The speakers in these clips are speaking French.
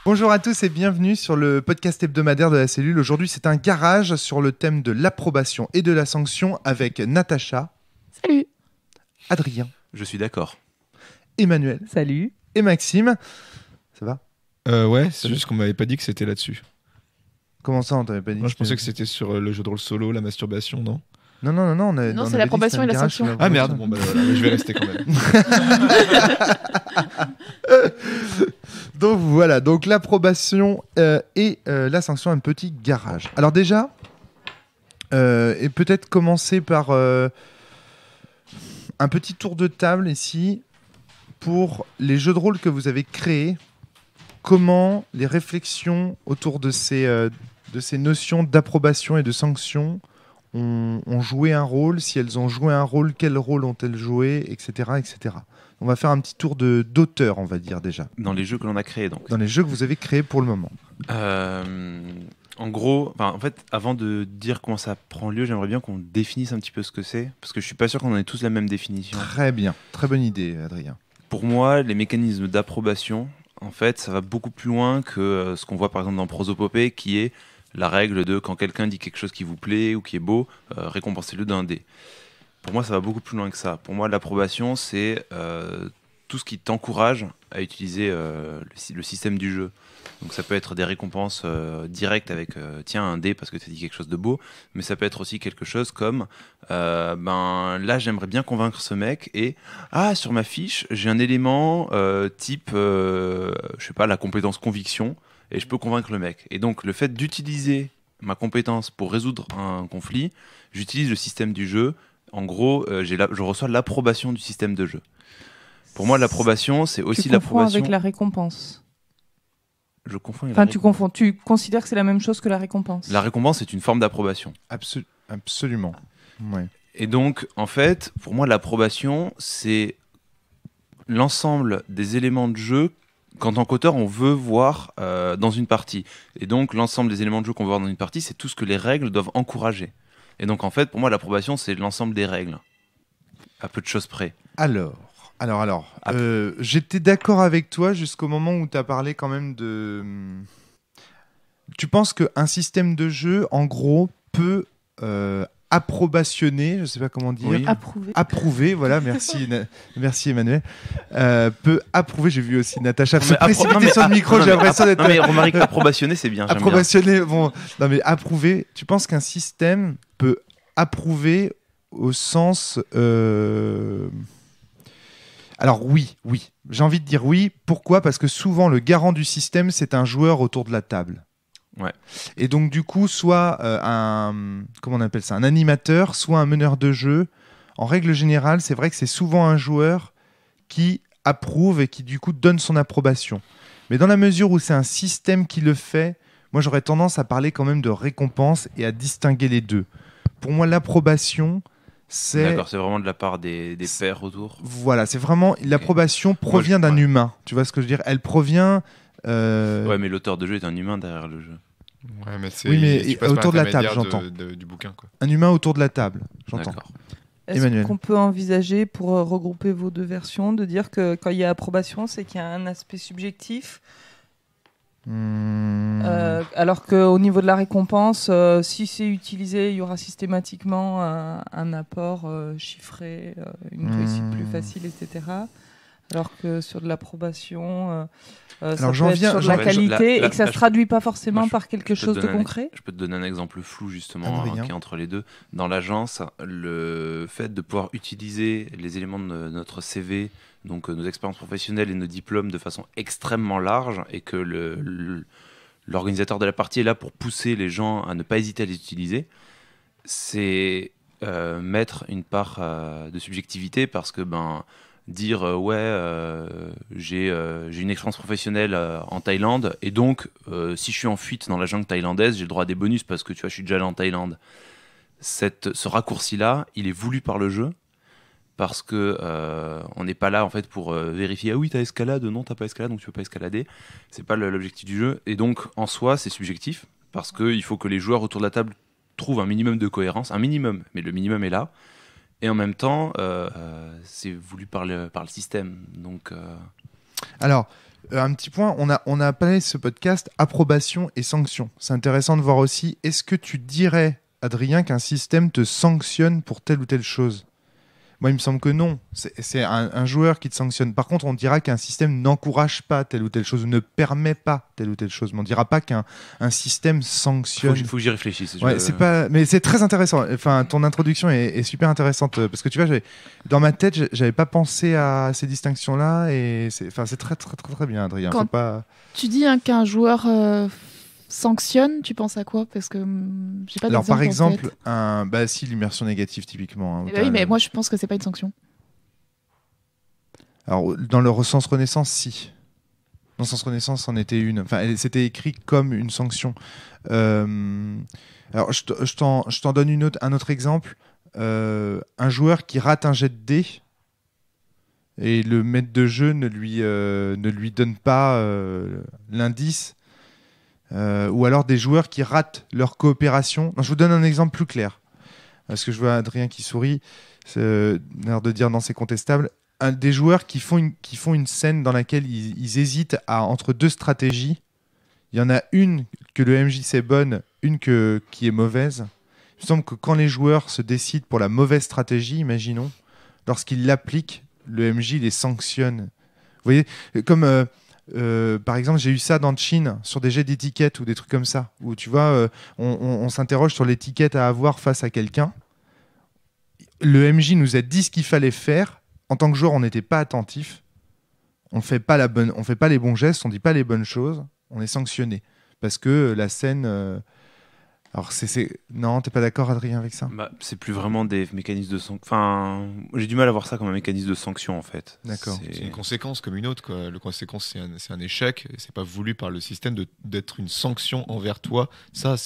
Bonjour à tous et bienvenue sur le podcast hebdomadaire de la cellule. Aujourd'hui, c'est un garage sur le thème de l'approbation et de la sanction avec Natacha. Salut. Adrien. Je suis d'accord. Emmanuel. Salut. Et Maxime. Ça va ? Ouais, c'est juste qu'on m'avait pas dit que c'était là-dessus. Comment ça, on t'avait pas dit ? Moi, je pensais que c'était sur le jeu de rôle solo, la masturbation, non ? Non, Non, c'est l'approbation et la sanction. Ah merde, bon bah voilà, mais je vais rester quand même. Donc voilà, donc l'approbation et la sanction, un petit garage. Alors déjà, et peut-être commencer par un petit tour de table ici pour les jeux de rôle que vous avez créés. Comment les réflexions autour de ces notions d'approbation et de sanction ont joué un rôle, si elles ont joué un rôle, quel rôle ont-elles joué, etc., etc. On va faire un petit tour d'auteur, on va dire déjà. Dans les jeux que l'on a créés, donc. Dans les jeux que vous avez créés pour le moment. En gros, en fait, avant de dire comment ça prend lieu, j'aimerais bien qu'on définisse un petit peu ce que c'est, parce que je suis pas sûr qu'on ait tous la même définition. Très bien, très bonne idée, Adrien. Pour moi, les mécanismes d'approbation, en fait, ça va beaucoup plus loin que ce qu'on voit par exemple dans Prosopopée, qui est la règle de quand quelqu'un dit quelque chose qui vous plaît ou qui est beau, récompensez-le d'un dé. Pour moi, ça va beaucoup plus loin que ça. Pour moi, l'approbation, c'est tout ce qui t'encourage à utiliser le système du jeu. Donc ça peut être des récompenses directes avec tiens, un dé parce que tu as dit quelque chose de beau, mais ça peut être aussi quelque chose comme là, j'aimerais bien convaincre ce mec et sur ma fiche, j'ai un élément type, je sais pas, la compétence conviction et je peux convaincre le mec. Et donc, le fait d'utiliser ma compétence pour résoudre un conflit, j'utilise le système du jeu. En gros, je reçois l'approbation du système de jeu. Pour moi, l'approbation, c'est aussi l'approbation. Tu confonds avec la récompense. Je confonds. Tu confonds. Tu considères que c'est la même chose que la récompense. La récompense est une forme d'approbation. Absolument. Ouais. Et donc, en fait, pour moi, l'approbation, c'est l'ensemble des éléments de jeu qu'en tant qu'auteur, on veut voir dans une partie. Et donc, l'ensemble des éléments de jeu qu'on veut voir dans une partie, c'est tout ce que les règles doivent encourager. Et donc, en fait, pour moi, l'approbation, c'est l'ensemble des règles. À peu de choses près. Alors, j'étais d'accord avec toi jusqu'au moment où tu as parlé quand même de... Tu penses qu'un système de jeu, en gros, peut approbationner, je ne sais pas comment dire... Oui. Approuver, voilà, merci Emmanuel. Peut approuver, j'ai vu aussi Natacha se précipiter sur le micro, j'ai l'impression d'être... Non mais Romaric, approbationner, c'est bien. Approbationner, bon... Non mais approuver, tu penses qu'un système peut approuver au sens... Alors oui, j'ai envie de dire oui. Pourquoi ? Parce que souvent le garant du système, c'est un joueur autour de la table. Ouais. Et donc du coup, soit comment on appelle ça, un animateur, soit un meneur de jeu. En règle générale, c'est vrai que c'est souvent un joueur qui approuve et qui du coup donne son approbation. Mais dans la mesure où c'est un système qui le fait, moi j'aurais tendance à parler quand même de récompense et à distinguer les deux. Pour moi, l'approbation... D'accord, c'est vraiment de la part des pairs autour. Voilà, c'est vraiment l'approbation provient d'un humain. Tu vois ce que je veux dire ? Elle provient. Ouais, mais l'auteur de jeu est un humain derrière le jeu. Ouais, mais c'est. Oui, mais autour de la table, j'entends. Du bouquin, quoi. Un humain autour de la table, j'entends. D'accord. Emmanuel. Est-ce qu'on peut envisager, pour regrouper vos deux versions, de dire que quand il y a approbation, c'est qu'il y a un aspect subjectif alors qu'au niveau de la récompense, si c'est utilisé, il y aura systématiquement un apport chiffré, une réussite plus facile, etc. Alors que sur de l'approbation, ça peut être sur de la qualité et que ça ne se traduit pas forcément par quelque chose de concret. Je peux te donner un exemple flou justement qui est entre les deux. Dans l'agence, le fait de pouvoir utiliser les éléments de notre CV, donc nos expériences professionnelles et nos diplômes de façon extrêmement large et que l'organisateur de la partie est là pour pousser les gens à ne pas hésiter à les utiliser, c'est mettre une part de subjectivité parce que dire j'ai une expérience professionnelle en Thaïlande et donc si je suis en fuite dans la jungle thaïlandaise, j'ai le droit à des bonus parce que tu vois, je suis déjà allé en Thaïlande. Ce raccourci-là, il est voulu par le jeu parce que on n'est pas là en fait pour vérifier ah oui t'as escalade, non t'as pas escalade donc tu peux pas escalader. C'est pas l'objectif du jeu et donc en soi c'est subjectif parce qu'il faut que les joueurs autour de la table trouvent un minimum de cohérence, un minimum, mais le minimum est là. Et en même temps, c'est voulu par le système. Donc, Alors, Un petit point, on a appelé ce podcast approbation et sanction. C'est intéressant de voir aussi, est-ce que tu dirais, Adrien, qu'un système te sanctionne pour telle ou telle chose ? Moi, il me semble que non. C'est un joueur qui te sanctionne. Par contre, on dira qu'un système n'encourage pas telle ou telle chose ou ne permet pas telle ou telle chose. Mais on ne dira pas qu'un système sanctionne. Il faut que j'y réfléchisse. Ouais, mais c'est très intéressant. Enfin, ton introduction est super intéressante parce que tu vois, dans ma tête, j'avais pas pensé à ces distinctions-là et c'est très, très, très, très bien, Adrien. Quand tu dis qu'un joueur sanctionne, tu penses à quoi ? Parce que j'ai pas d'exemple. Alors par exemple, si l'immersion négative typiquement. Hein, oui, mais moi je pense que c'est pas une sanction. Alors dans le sens Renaissance, si. Dans le sens Renaissance, c'en était une. Enfin, c'était écrit comme une sanction. Alors je t'en donne un autre exemple. Un joueur qui rate un jet de dés et le maître de jeu ne lui donne pas l'indice. Ou alors des joueurs qui ratent leur coopération. Non, je vous donne un exemple plus clair. Parce que je vois Adrien qui sourit. C'est l'air de dire non, c'est contestable. Des joueurs qui font une scène dans laquelle ils hésitent entre deux stratégies. Il y en a une que le MJ sait bonne, une qui est mauvaise. Il me semble que quand les joueurs se décident pour la mauvaise stratégie, imaginons, lorsqu'ils l'appliquent, le MJ les sanctionne. Vous voyez, comme... par exemple, j'ai eu ça dans Chine sur des jets d'étiquettes ou des trucs comme ça, où tu vois, on s'interroge sur l'étiquette à avoir face à quelqu'un. Le MJ nous a dit ce qu'il fallait faire. En tant que joueur, on n'était pas attentif. On fait pas les bons gestes, on dit pas les bonnes choses. On est sanctionné parce que la scène. Alors non, t'es pas d'accord, Adrien, avec ça ? C'est plus vraiment des mécanismes de sanction. Enfin, j'ai du mal à voir ça comme un mécanisme de sanction en fait. D'accord. C'est une conséquence comme une autre, quoi. Le conséquence, c'est un échec. Et c'est pas voulu par le système d'être une sanction envers toi. Ça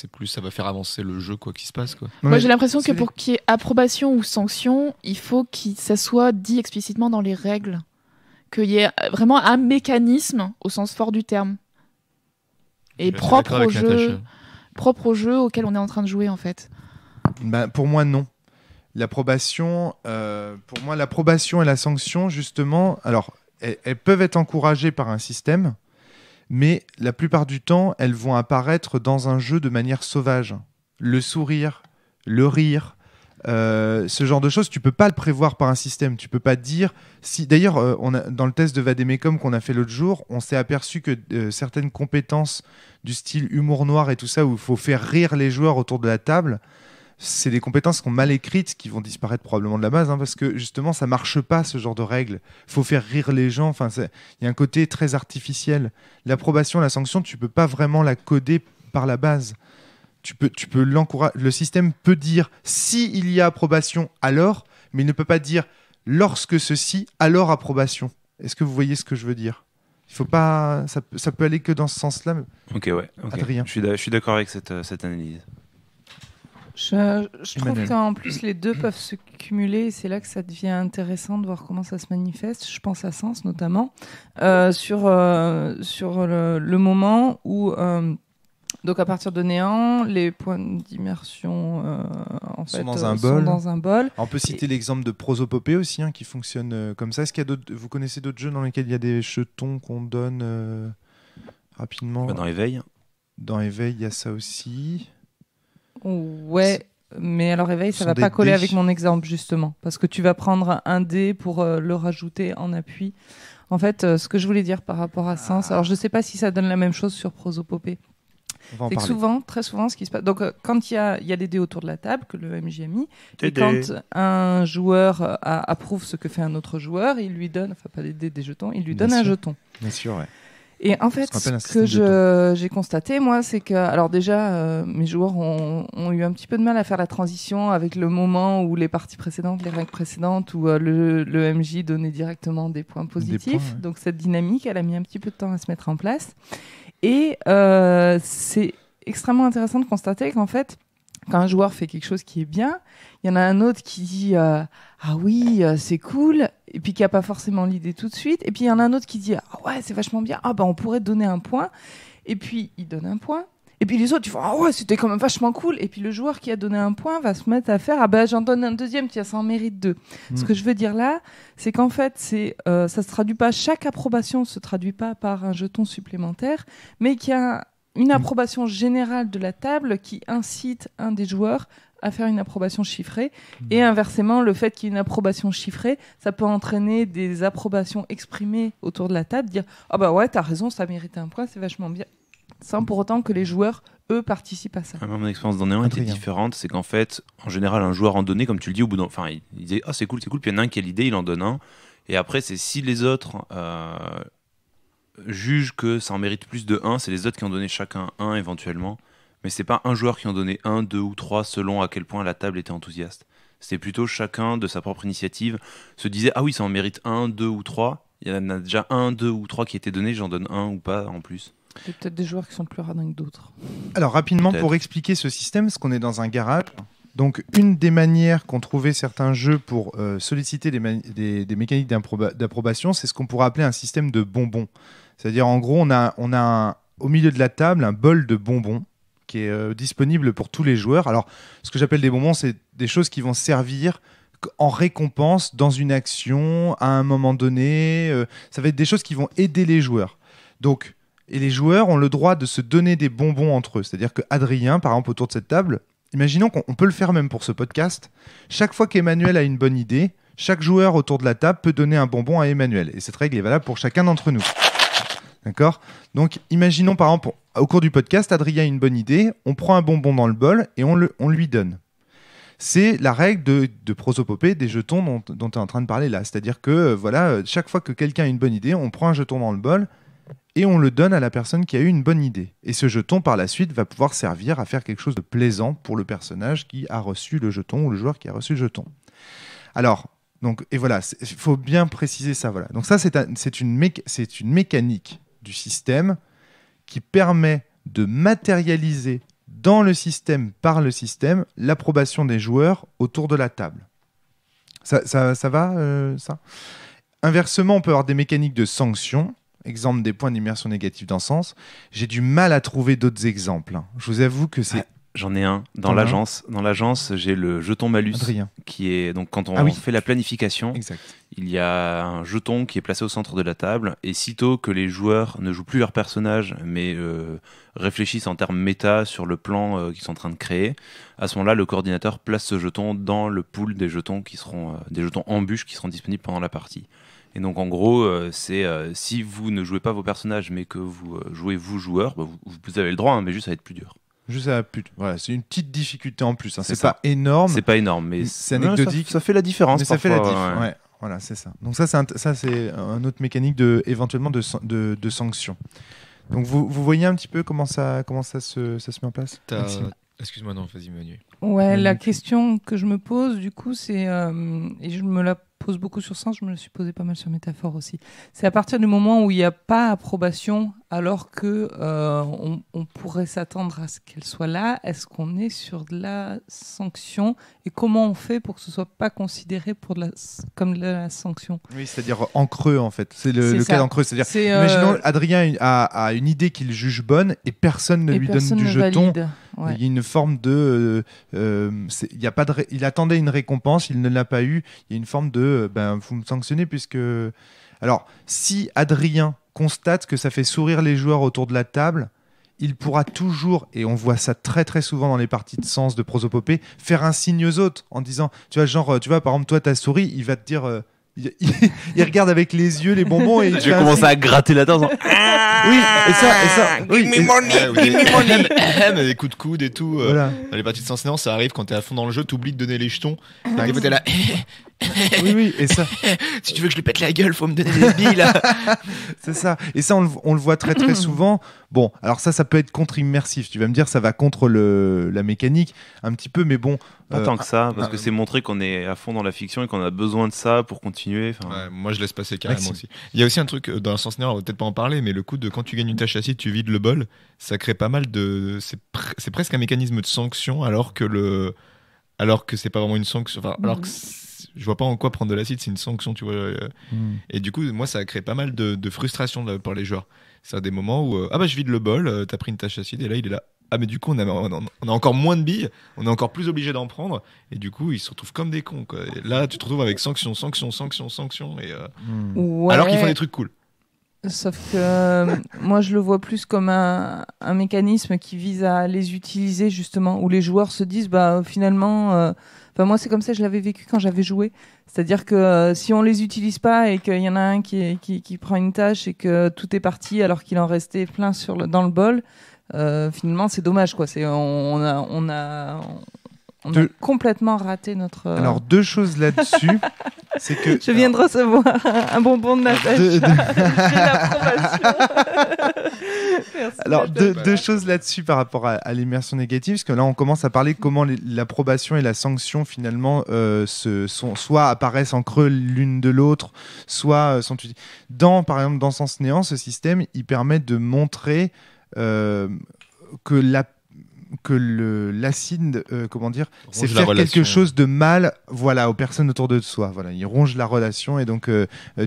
va faire avancer le jeu, quoi qu'il se passe, quoi. Moi, j'ai l'impression que pour qu'il y ait approbation ou sanction, il faut que ça soit dit explicitement dans les règles, qu'il y ait vraiment un mécanisme au sens fort du terme et propre au jeu auquel on est en train de jouer, en fait. Pour moi, non. L'approbation et la sanction, justement, alors, elles peuvent être encouragées par un système, mais la plupart du temps, elles vont apparaître dans un jeu de manière sauvage. Le sourire, le rire, ce genre de choses, tu peux pas le prévoir par un système. Tu peux pas dire... D'ailleurs, dans le test de Vademecum qu'on a fait l'autre jour, on s'est aperçu que certaines compétences du style humour noir et tout ça, où il faut faire rire les joueurs autour de la table, c'est des compétences qui sont mal écrites, qui vont disparaître probablement de la base, parce que justement, ça marche pas, ce genre de règles. Il faut faire rire les gens. Enfin, il y a un côté très artificiel. L'approbation, la sanction, tu peux pas vraiment la coder par la base. Tu peux l'encourager. Le système peut dire si il y a approbation, alors, mais il ne peut pas dire lorsque ceci, alors approbation. Est-ce que vous voyez ce que je veux dire ? Il faut pas. Ça peut aller que dans ce sens-là. Ok. Adrien. Je suis d'accord avec cette analyse. Je trouve qu'en plus les deux peuvent se cumuler et c'est là que ça devient intéressant de voir comment ça se manifeste. Je pense à Sens notamment sur le moment où donc à partir de néant, les points d'immersion sont dans un bol. On peut citer l'exemple de Prosopopée aussi, qui fonctionne comme ça. Est-ce qu'il y a vous connaissez d'autres jeux dans lesquels il y a des jetons qu'on donne rapidement ? Dans Éveil. Dans Éveil, il y a ça aussi. Ouais, mais alors Éveil, ça va pas coller avec mon exemple justement, parce que tu vas prendre un dé pour le rajouter en appui. En fait, ce que je voulais dire par rapport à Sens, alors je sais pas si ça donne la même chose sur Prosopopée. C'est que très souvent, ce qui se passe. Donc, quand il y a des dés autour de la table que le MJ a mis, et quand un joueur approuve ce que fait un autre joueur, il lui donne, enfin pas des dés, des jetons, il lui donne un jeton. Bien sûr, ouais. Et en fait, ce que j'ai constaté, moi, c'est que, alors déjà, mes joueurs ont eu un petit peu de mal à faire la transition avec le moment où les parties précédentes, les règles précédentes, où le MJ donnait directement des points positifs. Ouais. Donc cette dynamique, elle a mis un petit peu de temps à se mettre en place. Et c'est extrêmement intéressant de constater qu'en fait, quand un joueur fait quelque chose qui est bien, il y en a un autre qui dit ah oui, c'est cool, et puis qui n'a pas forcément l'idée tout de suite. Et puis il y en a un autre qui dit ah ouais, c'est vachement bien, on pourrait donner un point. Et puis il donne un point. Et puis les autres, ils font ah ouais, c'était quand même vachement cool. Et puis le joueur qui a donné un point va se mettre à faire ah ben j'en donne un deuxième, tiens, ça en mérite 2. Ce que je veux dire là, c'est qu'en fait, ça se traduit pas, chaque approbation se traduit pas par un jeton supplémentaire, mais qu'il y a une approbation générale de la table qui incite un des joueurs à faire une approbation chiffrée. Et inversement, le fait qu'il y ait une approbation chiffrée, ça peut entraîner des approbations exprimées autour de la table, dire ah bah ouais, t'as raison, ça mérite un point, c'est vachement bien. Sans pour autant que les joueurs, eux, participent à ça. Mon expérience d'en était différente, c'est qu'en fait, en général, un joueur en donnait, comme tu le dis, au bout enfin, il disait ah c'est cool, puis il y en a un qui a l'idée, il en donne un, et après c'est si les autres jugent que ça en mérite plus de 1, c'est les autres qui ont donné chacun 1 éventuellement, mais c'est pas un joueur qui en donnait 1, 2 ou 3 selon à quel point la table était enthousiaste. C'était plutôt chacun de sa propre initiative se disait ah oui ça en mérite 1, 2 ou 3, il y en a déjà 1, 2 ou 3 qui étaient donnés, j'en donne 1 ou pas en plus. Il y a peut-être des joueurs qui sont plus radins que d'autres. Alors rapidement, pour expliquer ce système, parce qu'on est dans un garage, donc une des manières qu'ont trouvé certains jeux pour solliciter des mécaniques d'approbation, c'est ce qu'on pourrait appeler un système de bonbons. C'est-à-dire en gros, on a au milieu de la table un bol de bonbons qui est disponible pour tous les joueurs. Alors ce que j'appelle des bonbons, c'est des choses qui vont servir en récompense dans une action à un moment donné. Ça va être des choses qui vont aider les joueurs. Donc et les joueurs ont le droit de se donner des bonbons entre eux. C'est-à-dire que Adrien, par exemple, autour de cette table, imaginons qu'on peut le faire même pour ce podcast. Chaque fois qu'Emmanuel a une bonne idée, chaque joueur autour de la table peut donner un bonbon à Emmanuel. Et cette règle est valable pour chacun d'entre nous. D'accord ? Donc, imaginons, par exemple, au cours du podcast, Adrien a une bonne idée, on prend un bonbon dans le bol et on lui donne. C'est la règle de prosopopée des jetons dont tu es en train de parler là. C'est-à-dire que, voilà, chaque fois que quelqu'un a une bonne idée, on prend un jeton dans le bol et on le donne à la personne qui a eu une bonne idée. Et ce jeton, par la suite, va pouvoir servir à faire quelque chose de plaisant pour le personnage qui a reçu le jeton ou le joueur qui a reçu le jeton. Alors, donc, et voilà, il faut bien préciser ça. Voilà. Donc ça, c'est une mécanique du système qui permet de matérialiser dans le système, par le système, l'approbation des joueurs autour de la table. Ça va, ça ? Inversement, on peut avoir des mécaniques de sanction. Exemple des points d'immersion négative dans le sens. J'ai du mal à trouver d'autres exemples. Je vous avoue que c'est... J'en ai un. Dans l'agence, j'ai le jeton malus. Adrien. Qui est donc quand on fait la planification, exact. Il y a un jeton qui est placé au centre de la table et sitôt que les joueurs ne jouent plus leur personnage mais réfléchissent en termes méta sur le plan qu'ils sont en train de créer, à ce moment-là, le coordinateur place ce jeton dans le pool des jetons qui seront des jetons embûches qui seront disponibles pendant la partie. Et donc en gros, c'est si vous ne jouez pas vos personnages mais que vous jouez vous joueurs, vous avez le droit, mais juste ça va être plus dur. Voilà, c'est une petite difficulté en plus. Hein. C'est pas énorme. C'est pas énorme, mais c'est anecdotique. Ça fait la différence. Mais ça fait la différence. Ouais. Voilà, c'est ça. Donc ça, c'est un autre mécanique éventuellement de sanction. Donc vous voyez un petit peu comment ça se met en place. Excuse-moi, non, vas-y, Manu. Ouais, la question que je me pose, du coup, c'est et je me la pose beaucoup sur Sens, je me la suis posée pas mal sur Métaphore aussi. C'est à partir du moment où il n'y a pas approbation, alors que on pourrait s'attendre à ce qu'elle soit là, est-ce qu'on est sur de la sanction et comment on fait pour que ce soit pas considéré comme de la sanction? Oui, c'est-à-dire en creux en fait. C'est le cas en creux. C'est-à-dire, imaginons Adrien a une idée qu'il juge bonne et personne ne lui donne du jeton. Ouais. Il y a une forme de, il attendait une récompense, il ne l'a pas eu. Il y a une forme de, vous me sanctionnez puisque. Alors, si Adrien constate que ça fait sourire les joueurs autour de la table, il pourra toujours, et on voit ça très très souvent dans les parties de Sens, de prosopopée, faire un signe aux autres en disant, tu vois, par exemple, toi t'as souri, il va te dire. Il regarde avec les yeux les bonbons et je commence à gratter la dent. Oui, et ça. Give me money. Des coups de coude et tout. Voilà. Dans les parties de Sens, ça arrive quand t'es à fond dans le jeu, t'oublies de donner les jetons. Et t'es là. Oui, et ça. Si tu veux que je lui pète la gueule, faut me donner des billes là. C'est ça. Et ça, on le voit très très souvent. Bon, alors ça peut être contre-immersif. Tu vas me dire, ça va contre la mécanique un petit peu, mais bon. Pas tant que ça, parce que c'est montrer qu'on est à fond dans la fiction et qu'on a besoin de ça pour continuer. Ouais, moi, je laisse passer carrément aussi. Il y a aussi un truc dans le sens on va peut-être pas en parler, mais le coup de quand tu gagnes une tâche acide, tu vides le bol, ça crée pas mal de. C'est presque un mécanisme de sanction, alors que c'est pas vraiment une sanction. Enfin, alors que je vois pas en quoi prendre de l'acide, c'est une sanction, tu vois. Et du coup, moi, ça a créé pas mal de frustration pour les joueurs. C'est des moments où je vide le bol, t'as pris une tâche acide et là il est là. ah mais du coup on a encore moins de billes, on est encore plus obligé d'en prendre, et du coup ils se retrouvent comme des cons, quoi. Et là tu te retrouves avec sanction, et Ouais. alors qu'ils font des trucs cool. Sauf que moi je le vois plus comme un mécanisme qui vise à les utiliser justement, où les joueurs se disent finalement, moi c'est comme ça que je l'avais vécu quand j'avais joué, c'est-à-dire que si on les utilise pas et qu'il y en a un qui prend une tâche et que tout est parti alors qu'il en restait plein dans le bol, finalement c'est dommage, quoi. On a complètement raté notre. Alors 2 choses là-dessus. C'est que je viens de recevoir un bonbon de Natacha. J'ai l'approbation. Merci. Alors 2 choses là-dessus par rapport à l'immersion négative, parce que là on commence à parler de comment l'approbation et la sanction finalement soit apparaissent en creux l'une de l'autre, soit sont par exemple dans Sens Néant, ce système il permet de montrer que l'acide, c'est faire quelque chose de mal, aux personnes autour de soi. Voilà, il ronge la relation et donc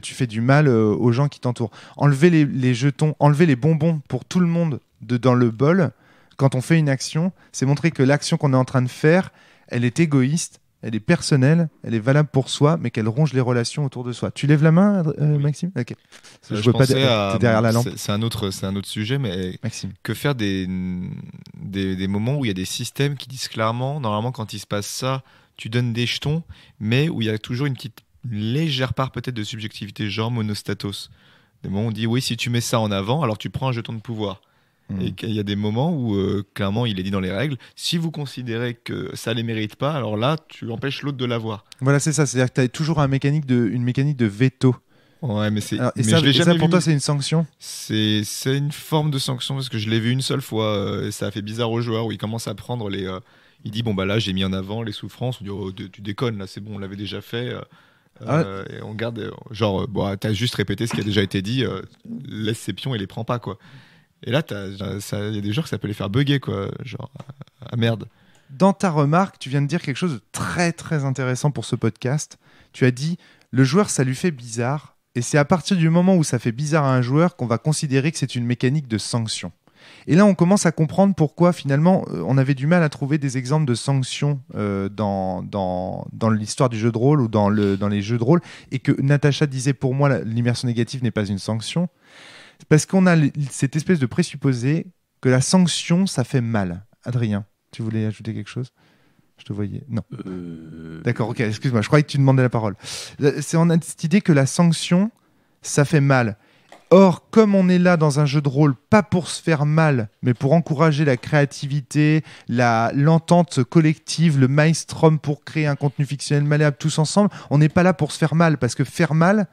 tu fais du mal aux gens qui t'entourent. Enlever les jetons, enlever les bonbons pour tout le monde dans le bol, quand on fait une action, c'est montrer que l'action qu'on est en train de faire, elle est égoïste, elle est personnelle, elle est valable pour soi, mais qu'elle ronge les relations autour de soi. Tu lèves la main, Maxime ? Ok. Je vois pas derrière la lampe. C'est un autre sujet, mais Maxime. Que faire des moments où il y a des systèmes qui disent clairement, normalement quand il se passe ça, tu donnes des jetons, mais où il y a toujours une légère part peut-être de subjectivité, genre monostatos. Des moments où on dit oui, si tu mets ça en avant, alors tu prends un jeton de pouvoir. Et il y a des moments où, clairement, il est dit dans les règles, si vous considérez que ça ne les mérite pas, alors là, tu empêches l'autre de l'avoir. Voilà, c'est ça. C'est-à-dire que tu as toujours une mécanique de veto. Ouais, mais c'est. Alors, et ça, pour toi, c'est une sanction ? C'est une forme de sanction, parce que je l'ai vu une seule fois, et ça a fait bizarre aux joueurs, où il commence à prendre les. Il dit, là, j'ai mis en avant les souffrances. On dit, oh, tu déconnes, là, c'est bon, on l'avait déjà fait. Et on garde. T'as juste répété ce qui a déjà été dit, laisse ces pions et les prends pas, quoi. Et là, il y a des joueurs que ça peut les faire bugger, quoi. Genre, merde. Dans ta remarque, tu viens de dire quelque chose de très, très intéressant pour ce podcast. Tu as dit, le joueur, ça lui fait bizarre. Et c'est à partir du moment où ça fait bizarre à un joueur qu'on va considérer que c'est une mécanique de sanction. Et là, on commence à comprendre pourquoi, finalement, on avait du mal à trouver des exemples de sanctions dans l'histoire du jeu de rôle ou dans les jeux de rôle. Et que Natacha disait, pour moi, l'immersion négative n'est pas une sanction. Parce qu'on a cette espèce de présupposé que la sanction, ça fait mal. Adrien, tu voulais ajouter quelque chose ? Je te voyais. Non. D'accord, ok, excuse-moi, je croyais que tu demandais la parole. On a cette idée que la sanction, ça fait mal. Or, comme on est là dans un jeu de rôle, pas pour se faire mal, mais pour encourager la créativité, l'entente collective, le maelstrom pour créer un contenu fictionnel malléable tous ensemble, on n'est pas là pour se faire mal. Parce que faire mal,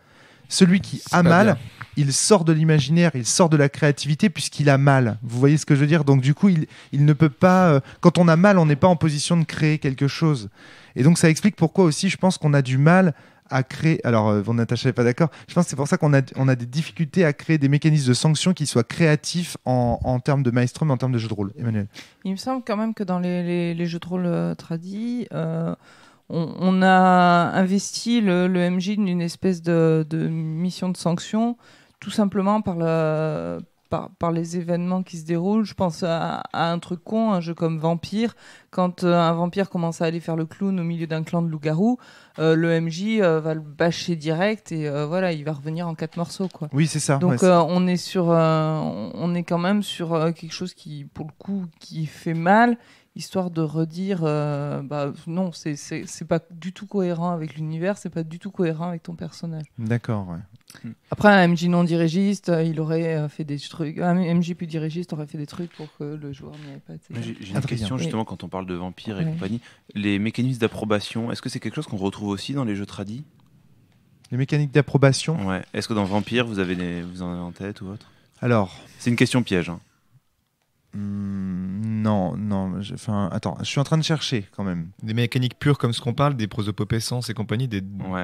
celui qui a mal... Bien. Il sort de l'imaginaire, il sort de la créativité puisqu'il a mal. Vous voyez ce que je veux dire ? Donc du coup, il ne peut pas... quand on a mal, on n'est pas en position de créer quelque chose. Et donc ça explique pourquoi aussi, je pense qu'on a du mal à créer... Alors, Natacha n'est pas d'accord. Je pense que c'est pour ça qu'on a des difficultés à créer des mécanismes de sanction qui soient créatifs en termes de maelstrom et en termes de jeu de rôle. Emmanuel ? Il me semble quand même que dans les jeux de rôle tradis... On a investi le MJ d'une espèce de mission de sanction, tout simplement par les événements qui se déroulent. Je pense à un truc con, un jeu comme Vampire. Quand un vampire commence à aller faire le clown au milieu d'un clan de loups-garous, le MJ va le bâcher direct et il va revenir en 4 morceaux, quoi. Oui, c'est ça. Donc on est quand même sur quelque chose qui, pour le coup, qui fait mal, histoire de redire non, c'est pas du tout cohérent avec l'univers, c'est pas du tout cohérent avec ton personnage. D'accord, ouais. Après, un MJ non dirigiste, il aurait fait des trucs. Un MJ plus dirigiste aurait fait des trucs pour que le joueur n'y ait pas été. J'ai une question justement quand on parle de vampires et compagnie. Les mécanismes d'approbation, est-ce que c'est quelque chose qu'on retrouve aussi dans les jeux tradis ? Les mécaniques d'approbation ? Ouais. Est-ce que dans Vampire, vous en avez en tête ou autre ? Alors. C'est une question piège. Hein. Non. Attends, je suis en train de chercher quand même. Des mécaniques pures comme ce qu'on parle, des prosopopescence et compagnie, des dons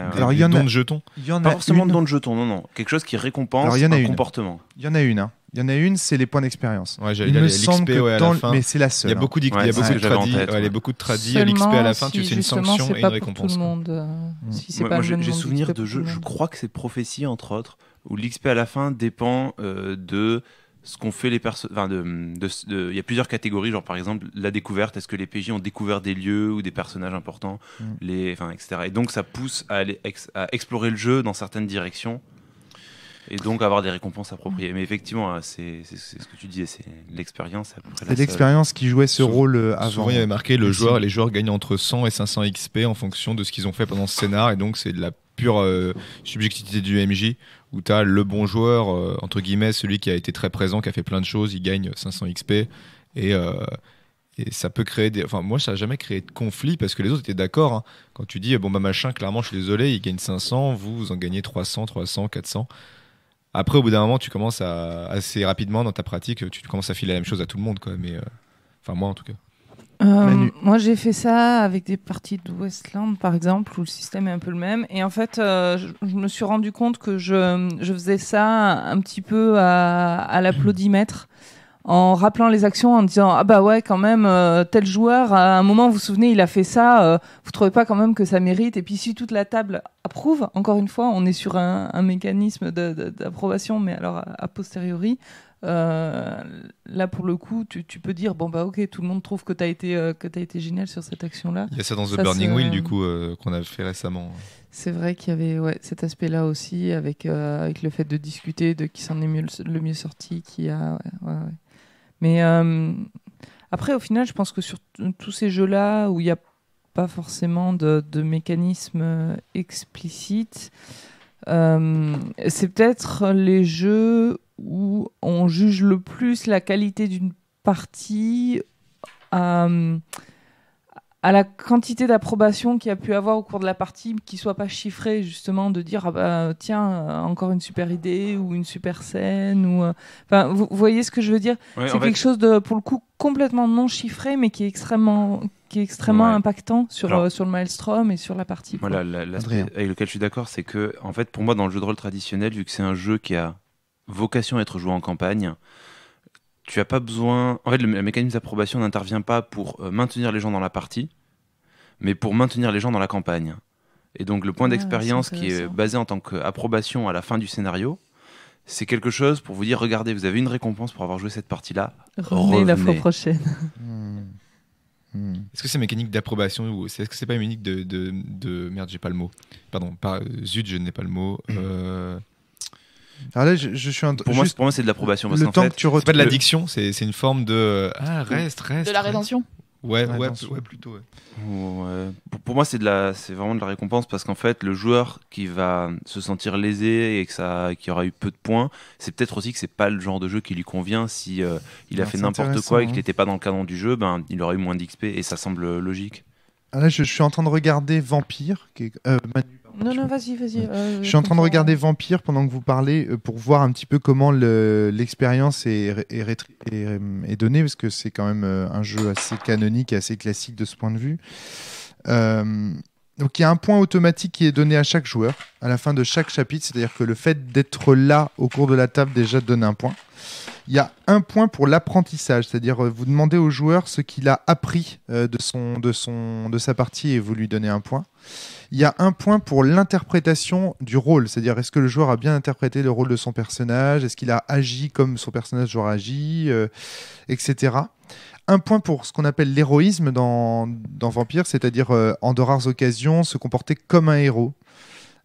de jetons. Pas forcément de dons de jetons, non. Quelque chose qui récompense un comportement. Il y en a une. Il y en a une, c'est les points d'expérience. Ouais, il me semble que mais c'est la seule. Il y a beaucoup de tradis. L'XP à la fin, tu sais une sanction et une récompense. Moi, j'ai souvenir de jeux. Je crois que c'est Prophétie entre autres, où l'XP à la fin dépend de ce qu'ont fait les personnes. Il y a plusieurs catégories, genre par exemple la découverte. Est-ce que les PJ ont découvert des lieux ou des personnages importants, etc. Et donc ça pousse à aller à explorer le jeu dans certaines directions et donc avoir des récompenses appropriées. Mais effectivement, c'est ce que tu disais, c'est l'expérience. C'est l'expérience qui jouait ce rôle avant. Souvent, il y avait marqué les joueurs gagnent entre 100 et 500 XP en fonction de ce qu'ils ont fait pendant ce scénar, et donc c'est de la pure subjectivité du MJ, où tu as le bon joueur, entre guillemets, celui qui a été très présent, qui a fait plein de choses, il gagne 500 XP, et ça peut créer Enfin, moi, ça n'a jamais créé de conflit, parce que les autres étaient d'accord. Hein. Quand tu dis, bon, bah machin, clairement, je suis désolé, il gagne 500, vous en gagnez 300, 400. Après, au bout d'un moment, tu commences assez rapidement dans ta pratique, tu commences à filer la même chose à tout le monde, quoi. Mais, enfin, moi, en tout cas. Moi, j'ai fait ça avec des parties de Westland, par exemple, où le système est un peu le même. Et en fait, je me suis rendu compte que je faisais ça un petit peu à l'applaudimètre, en rappelant les actions, en disant ah bah ouais, quand même, tel joueur, à un moment, vous vous souvenez, il a fait ça, vous trouvez pas quand même que ça mérite? Et puis si toute la table approuve, encore une fois, on est sur un mécanisme d'approbation, mais alors a posteriori. Là pour le coup tu peux dire bon bah ok, tout le monde trouve que t'as été génial sur cette action là. Il y a ça dans The Burning Wheel du coup qu'on a fait récemment. C'est vrai qu'il y avait cet aspect là aussi avec le fait de discuter de qui s'en est le mieux sorti, qui a mais après au final je pense que sur tous ces jeux là où il n'y a pas forcément de mécanisme explicite, c'est peut-être les jeux où on juge le plus la qualité d'une partie à la quantité d'approbation qu'il y a pu avoir au cours de la partie, qui soit pas chiffrée, justement, de dire ah bah tiens, encore une super idée ou une super scène ou enfin vous voyez ce que je veux dire. C'est quelque chose de pour le coup complètement non chiffré, mais qui est extrêmement impactant sur le Maelstrom et sur la partie. Voilà, l'aspect avec lequel je suis d'accord, c'est que en fait pour moi dans le jeu de rôle traditionnel, vu que c'est un jeu qui a vocation à être joué en campagne, tu as pas besoin. En fait, le mécanisme d'approbation n'intervient pas pour maintenir les gens dans la partie, mais pour maintenir les gens dans la campagne. Et donc, le point d'expérience qui est basé en tant qu'approbation à la fin du scénario, c'est quelque chose pour vous dire regardez, vous avez une récompense pour avoir joué cette partie-là. Revenez la fois prochaine. Est-ce que c'est mécanique d'approbation ou est-ce que c'est pas une mécanique de merde, j'ai pas le mot. Pardon, zut, je n'ai pas le mot. Alors là, je suis pour moi, c'est de l'approbation. Parce le temps que tu c'est pas de l'addiction, c'est une forme de reste. De la rétention. Ouais, plutôt. Ouais. Pour moi, c'est vraiment de la récompense parce qu'en fait, le joueur qui va se sentir lésé et qui aura eu peu de points, c'est peut-être aussi que c'est pas le genre de jeu qui lui convient. Si il a fait n'importe quoi et qu'il n'était pas dans le canon du jeu, il aurait eu moins d'XP et ça semble logique. Là, je suis en train de regarder Vampire, qui est Non, vas-y. Je suis en train de regarder Vampire pendant que vous parlez pour voir un petit peu comment l'expérience est donnée, parce que c'est quand même un jeu assez canonique et assez classique de ce point de vue. Donc il y a un point automatique qui est donné à chaque joueur à la fin de chaque chapitre, c'est-à-dire que le fait d'être là au cours de la table déjà donne un point. Il y a un point pour l'apprentissage, c'est-à-dire vous demandez au joueur ce qu'il a appris de sa partie et vous lui donnez un point. Il y a un point pour l'interprétation du rôle, c'est-à-dire est-ce que le joueur a bien interprété le rôle de son personnage, est-ce qu'il a agi comme son personnage aurait agi, etc. Un point pour ce qu'on appelle l'héroïsme dans Vampire, c'est-à-dire en de rares occasions se comporter comme un héros.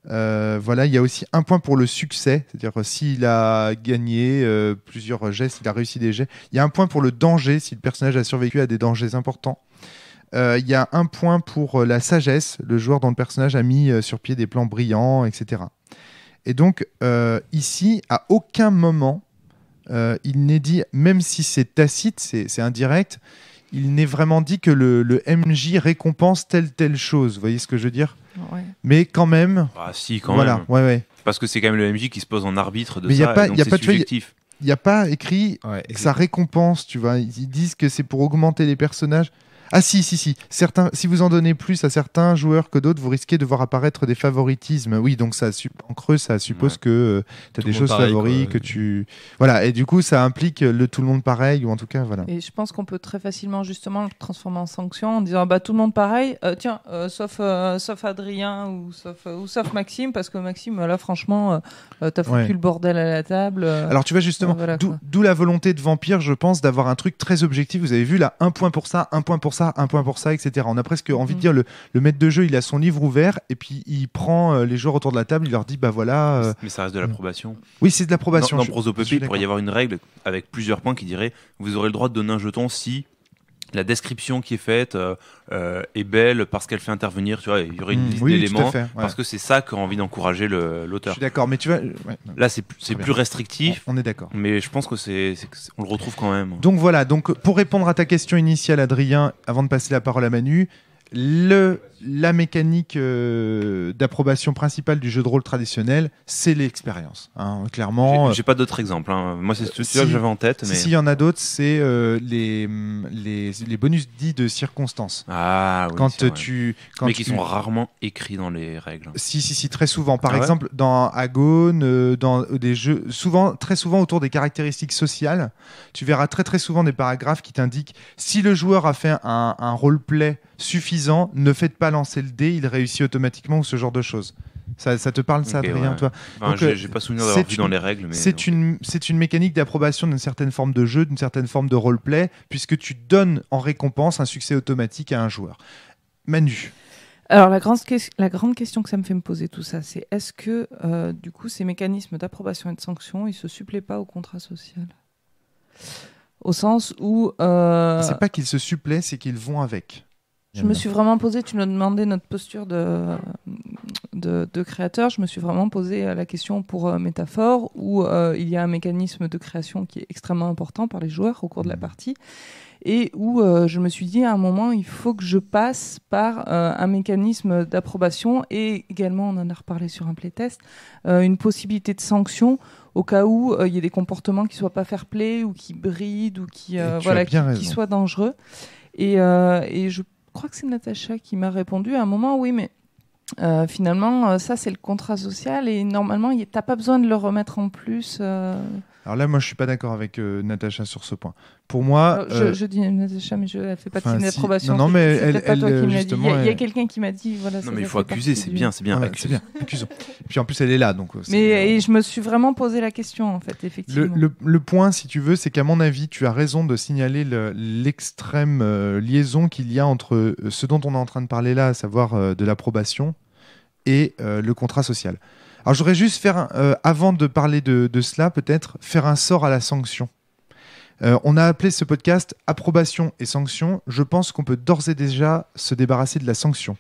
Voilà, il y a aussi un point pour le succès, c'est-à-dire s'il a gagné plusieurs jets, s'il a réussi des jets. Il y a un point pour le danger, si le personnage a survécu à des dangers importants. Il y a un point pour la sagesse, le joueur dont le personnage a mis sur pied des plans brillants, etc. Et donc, ici, à aucun moment, il n'est dit, même si c'est tacite, c'est indirect, il n'est vraiment dit que le MJ récompense telle chose. Vous voyez ce que je veux dire ? Ouais. Mais quand même... Ah si, quand même. Ouais. Parce que c'est quand même le MJ qui se pose en arbitre de mais ça, donc c'est subjectif. Il n'y a pas écrit que ça récompense, tu vois. Ils disent que c'est pour augmenter les personnages. Ah si. Certains, si vous en donnez plus à certains joueurs que d'autres, vous risquez de voir apparaître des favoritismes. Oui, donc en creux, ça suppose que tu as des choses favoris, que tu... Voilà, et du coup, ça implique tout le monde pareil, ou en tout cas, voilà. Et je pense qu'on peut très facilement, justement, le transformer en sanction en disant, tout le monde pareil, sauf Adrien ou sauf Maxime, parce que Maxime, là, franchement, t'as foutu le bordel à la table. Alors, tu vois, justement, d'où la volonté de Vampire, je pense, d'avoir un truc très objectif. Vous avez vu, là, 1 point pour ça, 1 point pour ça, 1 point pour ça, etc. On a presque envie de dire, le maître de jeu, il a son livre ouvert, et puis il prend les joueurs autour de la table, il leur dit, voilà... Mais ça reste de l'approbation. Oui, c'est de l'approbation. Dans Prosopopée, il pourrait y avoir une règle avec plusieurs points qui dirait, vous aurez le droit de donner un jeton si la description qui est faite est belle parce qu'elle fait intervenir, tu vois, il y aurait une liste d'éléments parce que c'est ça qu'a envie d'encourager l'auteur. Je suis d'accord, mais tu vois, là c'est plus restrictif. On est d'accord. Mais je pense que on le retrouve quand même. Donc voilà, pour répondre à ta question initiale, Adrien, avant de passer la parole à Manu, la mécanique d'approbation principale du jeu de rôle traditionnel, c'est l'expérience. Hein, clairement. J'ai pas d'autres exemples. Hein. Moi, c'est celui-là que j'avais en tête. Mais... Si, il y en a d'autres, c'est les bonus dits de circonstances. Ah oui. Mais qui sont rarement écrits dans les règles. Si, très souvent. Par exemple, dans Agone, dans des jeux, très souvent autour des caractéristiques sociales, tu verras très souvent des paragraphes qui t'indiquent si le joueur a fait un roleplay suffisant, ne faites pas lancer le dé, il réussit automatiquement ou ce genre de choses. Ça te parle, ça, Adrien, toi? Enfin, j'ai pas souvenir d'avoir vu dans les règles. Mais c'est une mécanique d'approbation d'une certaine forme de jeu, d'une certaine forme de roleplay, puisque tu donnes en récompense un succès automatique à un joueur. Manu. Alors, la grande question que ça me fait me poser tout ça, c'est est-ce que, du coup, ces mécanismes d'approbation et de sanction, ils se suppléent pas au contrat social? Au sens où... C'est pas qu'ils se suppléent, c'est qu'ils vont avec. Je me suis vraiment posé, tu nous as demandé notre posture de créateur, je me suis vraiment posé la question pour métaphore, où il y a un mécanisme de création qui est extrêmement important par les joueurs au cours de la partie, et où je me suis dit à un moment, il faut que je passe par un mécanisme d'approbation, et également, on en a reparlé sur un playtest, une possibilité de sanction au cas où il y a des comportements qui ne soient pas fair-play, ou qui brident, ou qui soient dangereux. Et je crois que c'est Natacha qui m'a répondu à un moment, oui, mais finalement, ça, c'est le contrat social et normalement, t'as pas besoin de le remettre en plus. Alors là, moi, je suis pas d'accord avec Natacha sur ce point. Pour moi... je dis Natacha, mais elle fait pas de signe d'approbation. Non, mais elle justement... Il y a quelqu'un qui m'a dit... Voilà, non, mais il faut accuser, c'est bien. C'est bien, accusons. Et puis en plus, elle est là. Donc, et je me suis vraiment posé la question, en fait, effectivement. Le point, si tu veux, c'est qu'à mon avis, tu as raison de signaler l'extrême liaison qu'il y a entre ce dont on est en train de parler là, à savoir de l'approbation, et le contrat social. Alors, je voudrais juste faire, avant de parler de cela, peut-être faire un sort à la sanction. On a appelé ce podcast approbation et sanction. Je pense qu'on peut d'ores et déjà se débarrasser de la sanction.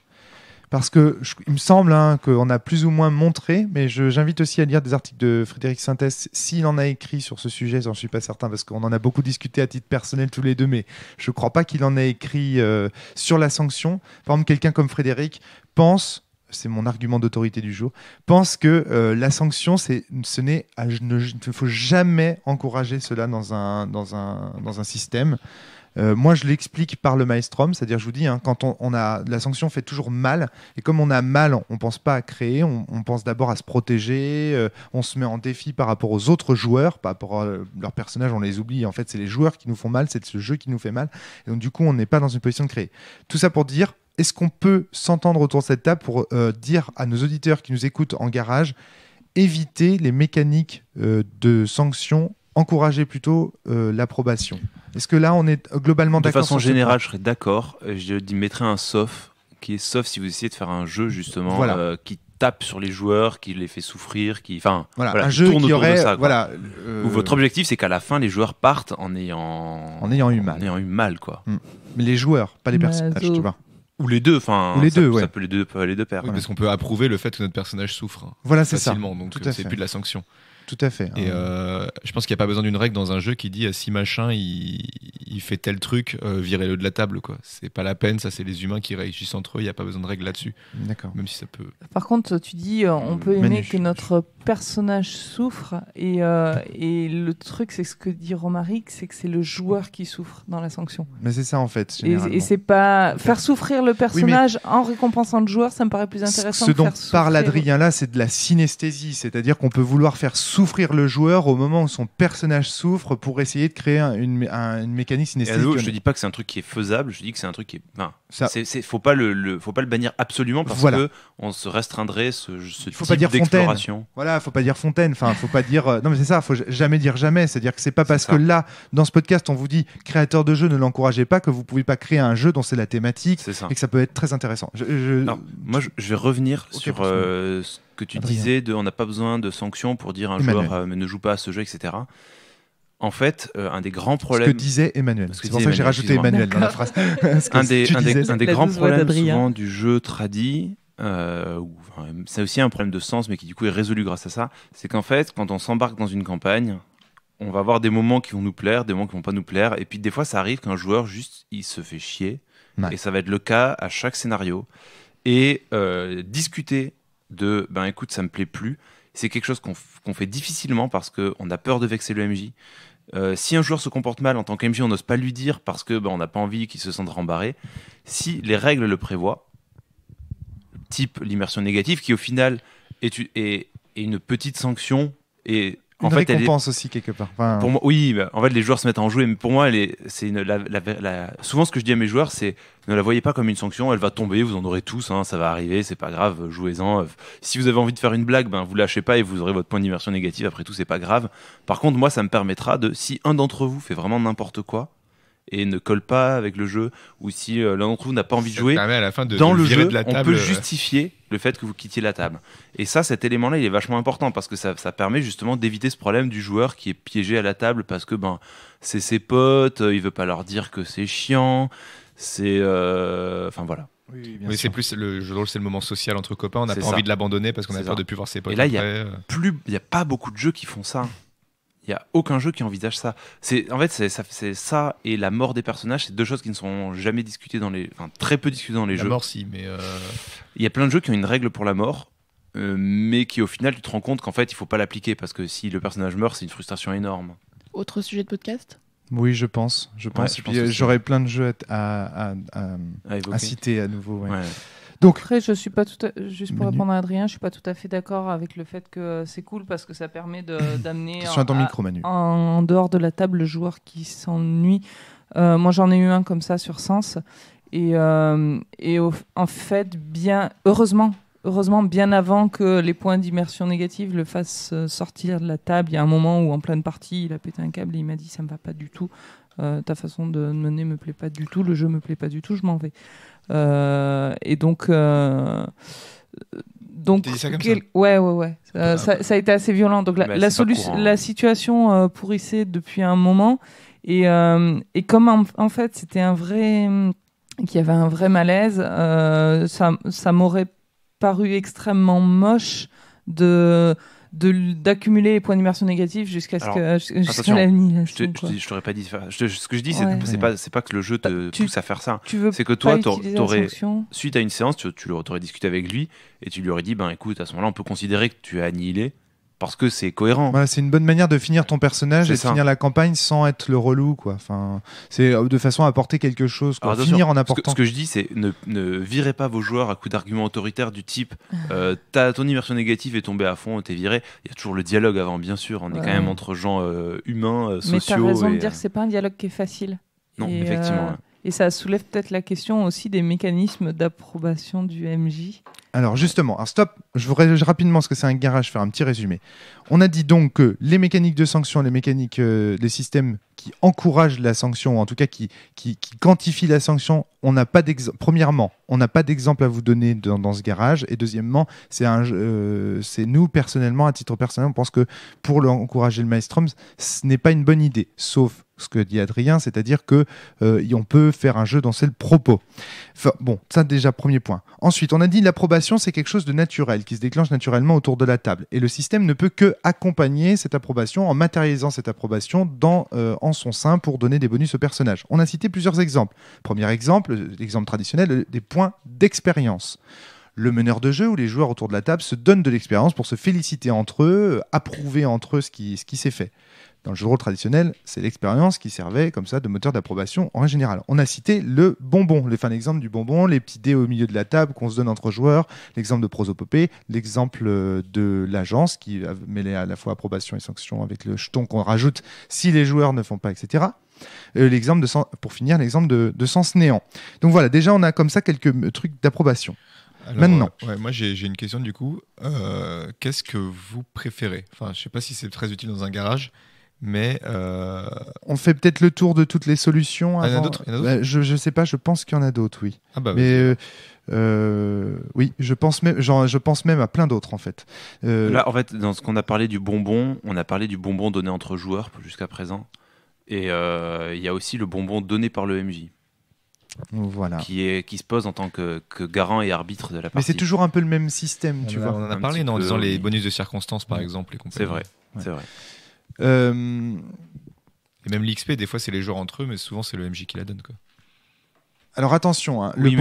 Parce que il me semble qu'on a plus ou moins montré, mais j'invite aussi à lire des articles de Frédéric Sintès, s'il en a écrit sur ce sujet, j'en suis pas certain, parce qu'on en a beaucoup discuté à titre personnel tous les deux, mais je crois pas qu'il en ait écrit sur la sanction. Par exemple, quelqu'un comme Frédéric pense... c'est mon argument d'autorité du jour, pense que la sanction, il ne faut jamais encourager cela dans un système. Moi, je l'explique par le maelstrom, c'est-à-dire, je vous dis, quand la sanction fait toujours mal, et comme on a mal, on ne pense pas à créer, on pense d'abord à se protéger, on se met en défi par rapport aux autres joueurs, par rapport à leurs personnages, on les oublie, en fait, c'est les joueurs qui nous font mal, c'est ce jeu qui nous fait mal, et donc du coup, on n'est pas dans une position de créer. Tout ça pour dire, est-ce qu'on peut s'entendre autour de cette table pour dire à nos auditeurs qui nous écoutent en garage, éviter les mécaniques de sanctions, encourager plutôt l'approbation? Est-ce que là, on est globalement d'accord? De façon générale, je serais d'accord. Je mettrais un sauf, qui est sauf si vous essayez de faire un jeu, justement, qui tape sur les joueurs, qui les fait souffrir, un jeu qui aurait... Où votre objectif, c'est qu'à la fin, les joueurs partent en ayant eu mal. Quoi. Mais les joueurs, pas les personnages, tu vois. Ou les deux, ça peut les deux paires. Oui, parce qu'on peut approuver le fait que notre personnage souffre voilà, facilement, c'est ça. donc c'est plus de la sanction. tout à fait. Et je pense qu'il n'y a pas besoin d'une règle dans un jeu qui dit si machin il fait tel truc, virez-le de la table, quoi. C'est pas la peine, ça c'est les humains qui réagissent entre eux, il n'y a pas besoin de règles là-dessus. D'accord. Même si ça peut. Par contre, tu dis on peut aimer que notre personnage souffre et le truc, c'est ce que dit Romaric, c'est que c'est le joueur qui souffre dans la sanction. Mais c'est ça en fait. Et c'est pas faire souffrir le personnage en récompensant le joueur, ça me paraît plus intéressant. Ce dont parle Adrien là, c'est de la synesthésie, c'est-à-dire qu'on peut vouloir faire souffrir le joueur au moment où son personnage souffre pour essayer de créer une mécanique synesthésique. Je dis pas que c'est un truc qui est faisable, je dis que c'est un truc qui est. Faut pas le bannir absolument parce que on se restreindrait ce type d'exploration. Voilà, faut pas dire Fontaine. Enfin, faut pas dire. Non, mais c'est ça. Faut jamais dire jamais. C'est-à-dire que c'est pas parce que là, dans ce podcast, on vous dit créateur de jeu, ne l'encouragez pas, que vous pouvez pas créer un jeu dont c'est la thématique et que ça peut être très intéressant. Moi, je vais revenir sur ce que tu disais on n'a pas besoin de sanctions pour dire un joueur ne joue pas à ce jeu, etc. En fait, un des grands problèmes. Ce que disait Emmanuel. C'est pour ça que j'ai rajouté Emmanuel dans la phrase. un des grands problèmes souvent du jeu tradi, c'est aussi un problème de sens, mais qui du coup est résolu grâce à ça. C'est qu'en fait, quand on s'embarque dans une campagne, on va avoir des moments qui vont nous plaire, des moments qui vont pas nous plaire, et puis des fois, ça arrive qu'un joueur juste il se fait chier, et ça va être le cas à chaque scénario. Et discuter de écoute, ça me plaît plus, c'est quelque chose qu'on fait difficilement parce qu'on a peur de vexer le MJ. Si un joueur se comporte mal en tant qu'MJ, on n'ose pas lui dire parce que on n'a pas envie qu'il se sente rembarré. Si les règles le prévoient, type l'immersion négative, qui au final est une petite sanction et en fait, récompense aussi quelque part. Enfin... Pour moi, oui, en fait, les joueurs se mettent à en jouer, mais pour moi, souvent ce que je dis à mes joueurs, c'est ne la voyez pas comme une sanction, elle va tomber, vous en aurez tous, ça va arriver, c'est pas grave, jouez-en. Si vous avez envie de faire une blague, vous lâchez pas et vous aurez votre point d'immersion négative, après tout, c'est pas grave. Par contre, moi, ça me permettra si un d'entre vous fait vraiment n'importe quoi, et ne colle pas avec le jeu, ou si l'un d'entre vous n'a pas envie de jouer, à la fin dans le jeu, on peut justifier le fait que vous quittiez la table. Et ça, cet élément-là, il est vachement important, parce que ça permet justement d'éviter ce problème du joueur qui est piégé à la table, parce que c'est ses potes, il veut pas leur dire que c'est chiant, c'est... Enfin, voilà. Oui, c'est plus le jeu de rôle, c'est le moment social entre copains, on n'a pas envie de l'abandonner parce qu'on a peur de plus voir ses potes. Et là, il y a pas beaucoup de jeux qui font ça. Il n'y a aucun jeu qui envisage ça. En fait, c'est ça et la mort des personnages, c'est deux choses qui ne sont jamais discutées très peu discutées dans les jeux. La mort, si, mais... Il y a plein de jeux qui ont une règle pour la mort, mais qui au final, tu te rends compte qu'en fait, il ne faut pas l'appliquer, parce que si le personnage meurt, c'est une frustration énorme. Autre sujet de podcast ? Oui, je pense. J'aurais plein de jeux à citer à nouveau. Ouais. Donc, après, je suis pas juste pour répondre à Adrien, je suis pas tout à fait d'accord avec le fait que c'est cool parce que ça permet d'amener en dehors de la table le joueur qui s'ennuie. Moi, j'en ai eu un comme ça sur Sens et en fait, heureusement, bien avant que les points d'immersion négative le fassent sortir de la table, il y a un moment où en pleine partie, il a pété un câble et il m'a dit ça me va pas du tout. Ta façon de mener me plaît pas du tout, le jeu me plaît pas du tout, je m'en vais. Et donc t'as dit ça comme ça. Ouais. Ça a été assez violent. Donc la situation pourrissait depuis un moment et comme en fait c'était qu'il y avait un vrai malaise, ça m'aurait paru extrêmement moche d'accumuler les points d'immersion négative jusqu'à l'annihilation. Je t'aurais pas dit ça. Ce que je dis, c'est pas que le jeu te pousse à faire ça. C'est que toi, suite à une séance, tu aurais discuté avec lui et tu lui aurais dit, écoute, à ce moment-là, on peut considérer que tu as annihilé parce que c'est cohérent. Voilà, c'est une bonne manière de finir ton personnage et de finir la campagne sans être le relou, quoi. Enfin, c'est de façon à apporter quelque chose, quoi. Finir en apportant. Ce que je dis, c'est ne virez pas vos joueurs à coups d'arguments autoritaires du type ton immersion négative est tombée à fond, t'es viré. Il y a toujours le dialogue avant, bien sûr. On est quand même entre gens humains, sociaux. Mais t'as raison de dire que c'est pas un dialogue qui est facile. Non, effectivement. Et ça soulève peut-être la question aussi des mécanismes d'approbation du MJ. Alors justement, stop, je voudrais rapidement, parce que c'est un garage, faire un petit résumé. On a dit donc que les mécaniques de sanction, les systèmes qui encouragent la sanction, ou en tout cas qui quantifient la sanction, premièrement, on n'a pas d'exemple à vous donner dans ce garage, et deuxièmement, c'est nous, personnellement, à titre personnel, on pense que pour encourager le Maelstrom, ce n'est pas une bonne idée, sauf ce que dit Adrien, c'est-à-dire que on peut faire un jeu dont c'est le propos. Enfin, bon, ça déjà, premier point. Ensuite, on a dit l'approbation, c'est quelque chose de naturel, qui se déclenche naturellement autour de la table. Et le système ne peut que accompagner cette approbation en matérialisant cette approbation en son sein pour donner des bonus au personnage. On a cité plusieurs exemples. Premier exemple, l'exemple traditionnel, des points d'expérience. Le meneur de jeu ou les joueurs autour de la table se donnent de l'expérience pour se féliciter entre eux, approuver entre eux ce qui s'est fait. Dans le jeu de rôle traditionnel, c'est l'expérience qui servait comme ça de moteur d'approbation en général. On a cité le bonbon, l'exemple du bonbon, les petits dés au milieu de la table qu'on se donne entre joueurs, l'exemple de prosopopée, l'exemple de l'agence qui mêlait à la fois approbation et sanction avec le jeton qu'on rajoute si les joueurs ne font pas, etc. Pour finir, l'exemple de sens néant. Donc voilà, déjà on a comme ça quelques trucs d'approbation. Alors, maintenant, moi j'ai une question du coup. Qu'est-ce que vous préférez ? Enfin, je sais pas si c'est très utile dans un garage, mais on fait peut-être le tour de toutes les solutions. Il y en a d'autres. Je sais pas. Je pense qu'il y en a d'autres, oui. Ah bah, mais oui, je pense même à plein d'autres en fait. Là, en fait, dans ce qu'on a parlé du bonbon, on a parlé du bonbon donné entre joueurs jusqu'à présent, et il y a aussi le bonbon donné par le MJ. Voilà. Qui se pose en tant que garant et arbitre de la partie. Mais c'est toujours un peu le même système, tu vois. On en a parlé en disant les bonus de circonstances, par exemple. C'est vrai, c'est vrai. Et même l'XP, des fois, c'est les joueurs entre eux, mais souvent, c'est le MJ qui la donne, quoi. Alors attention, hein, le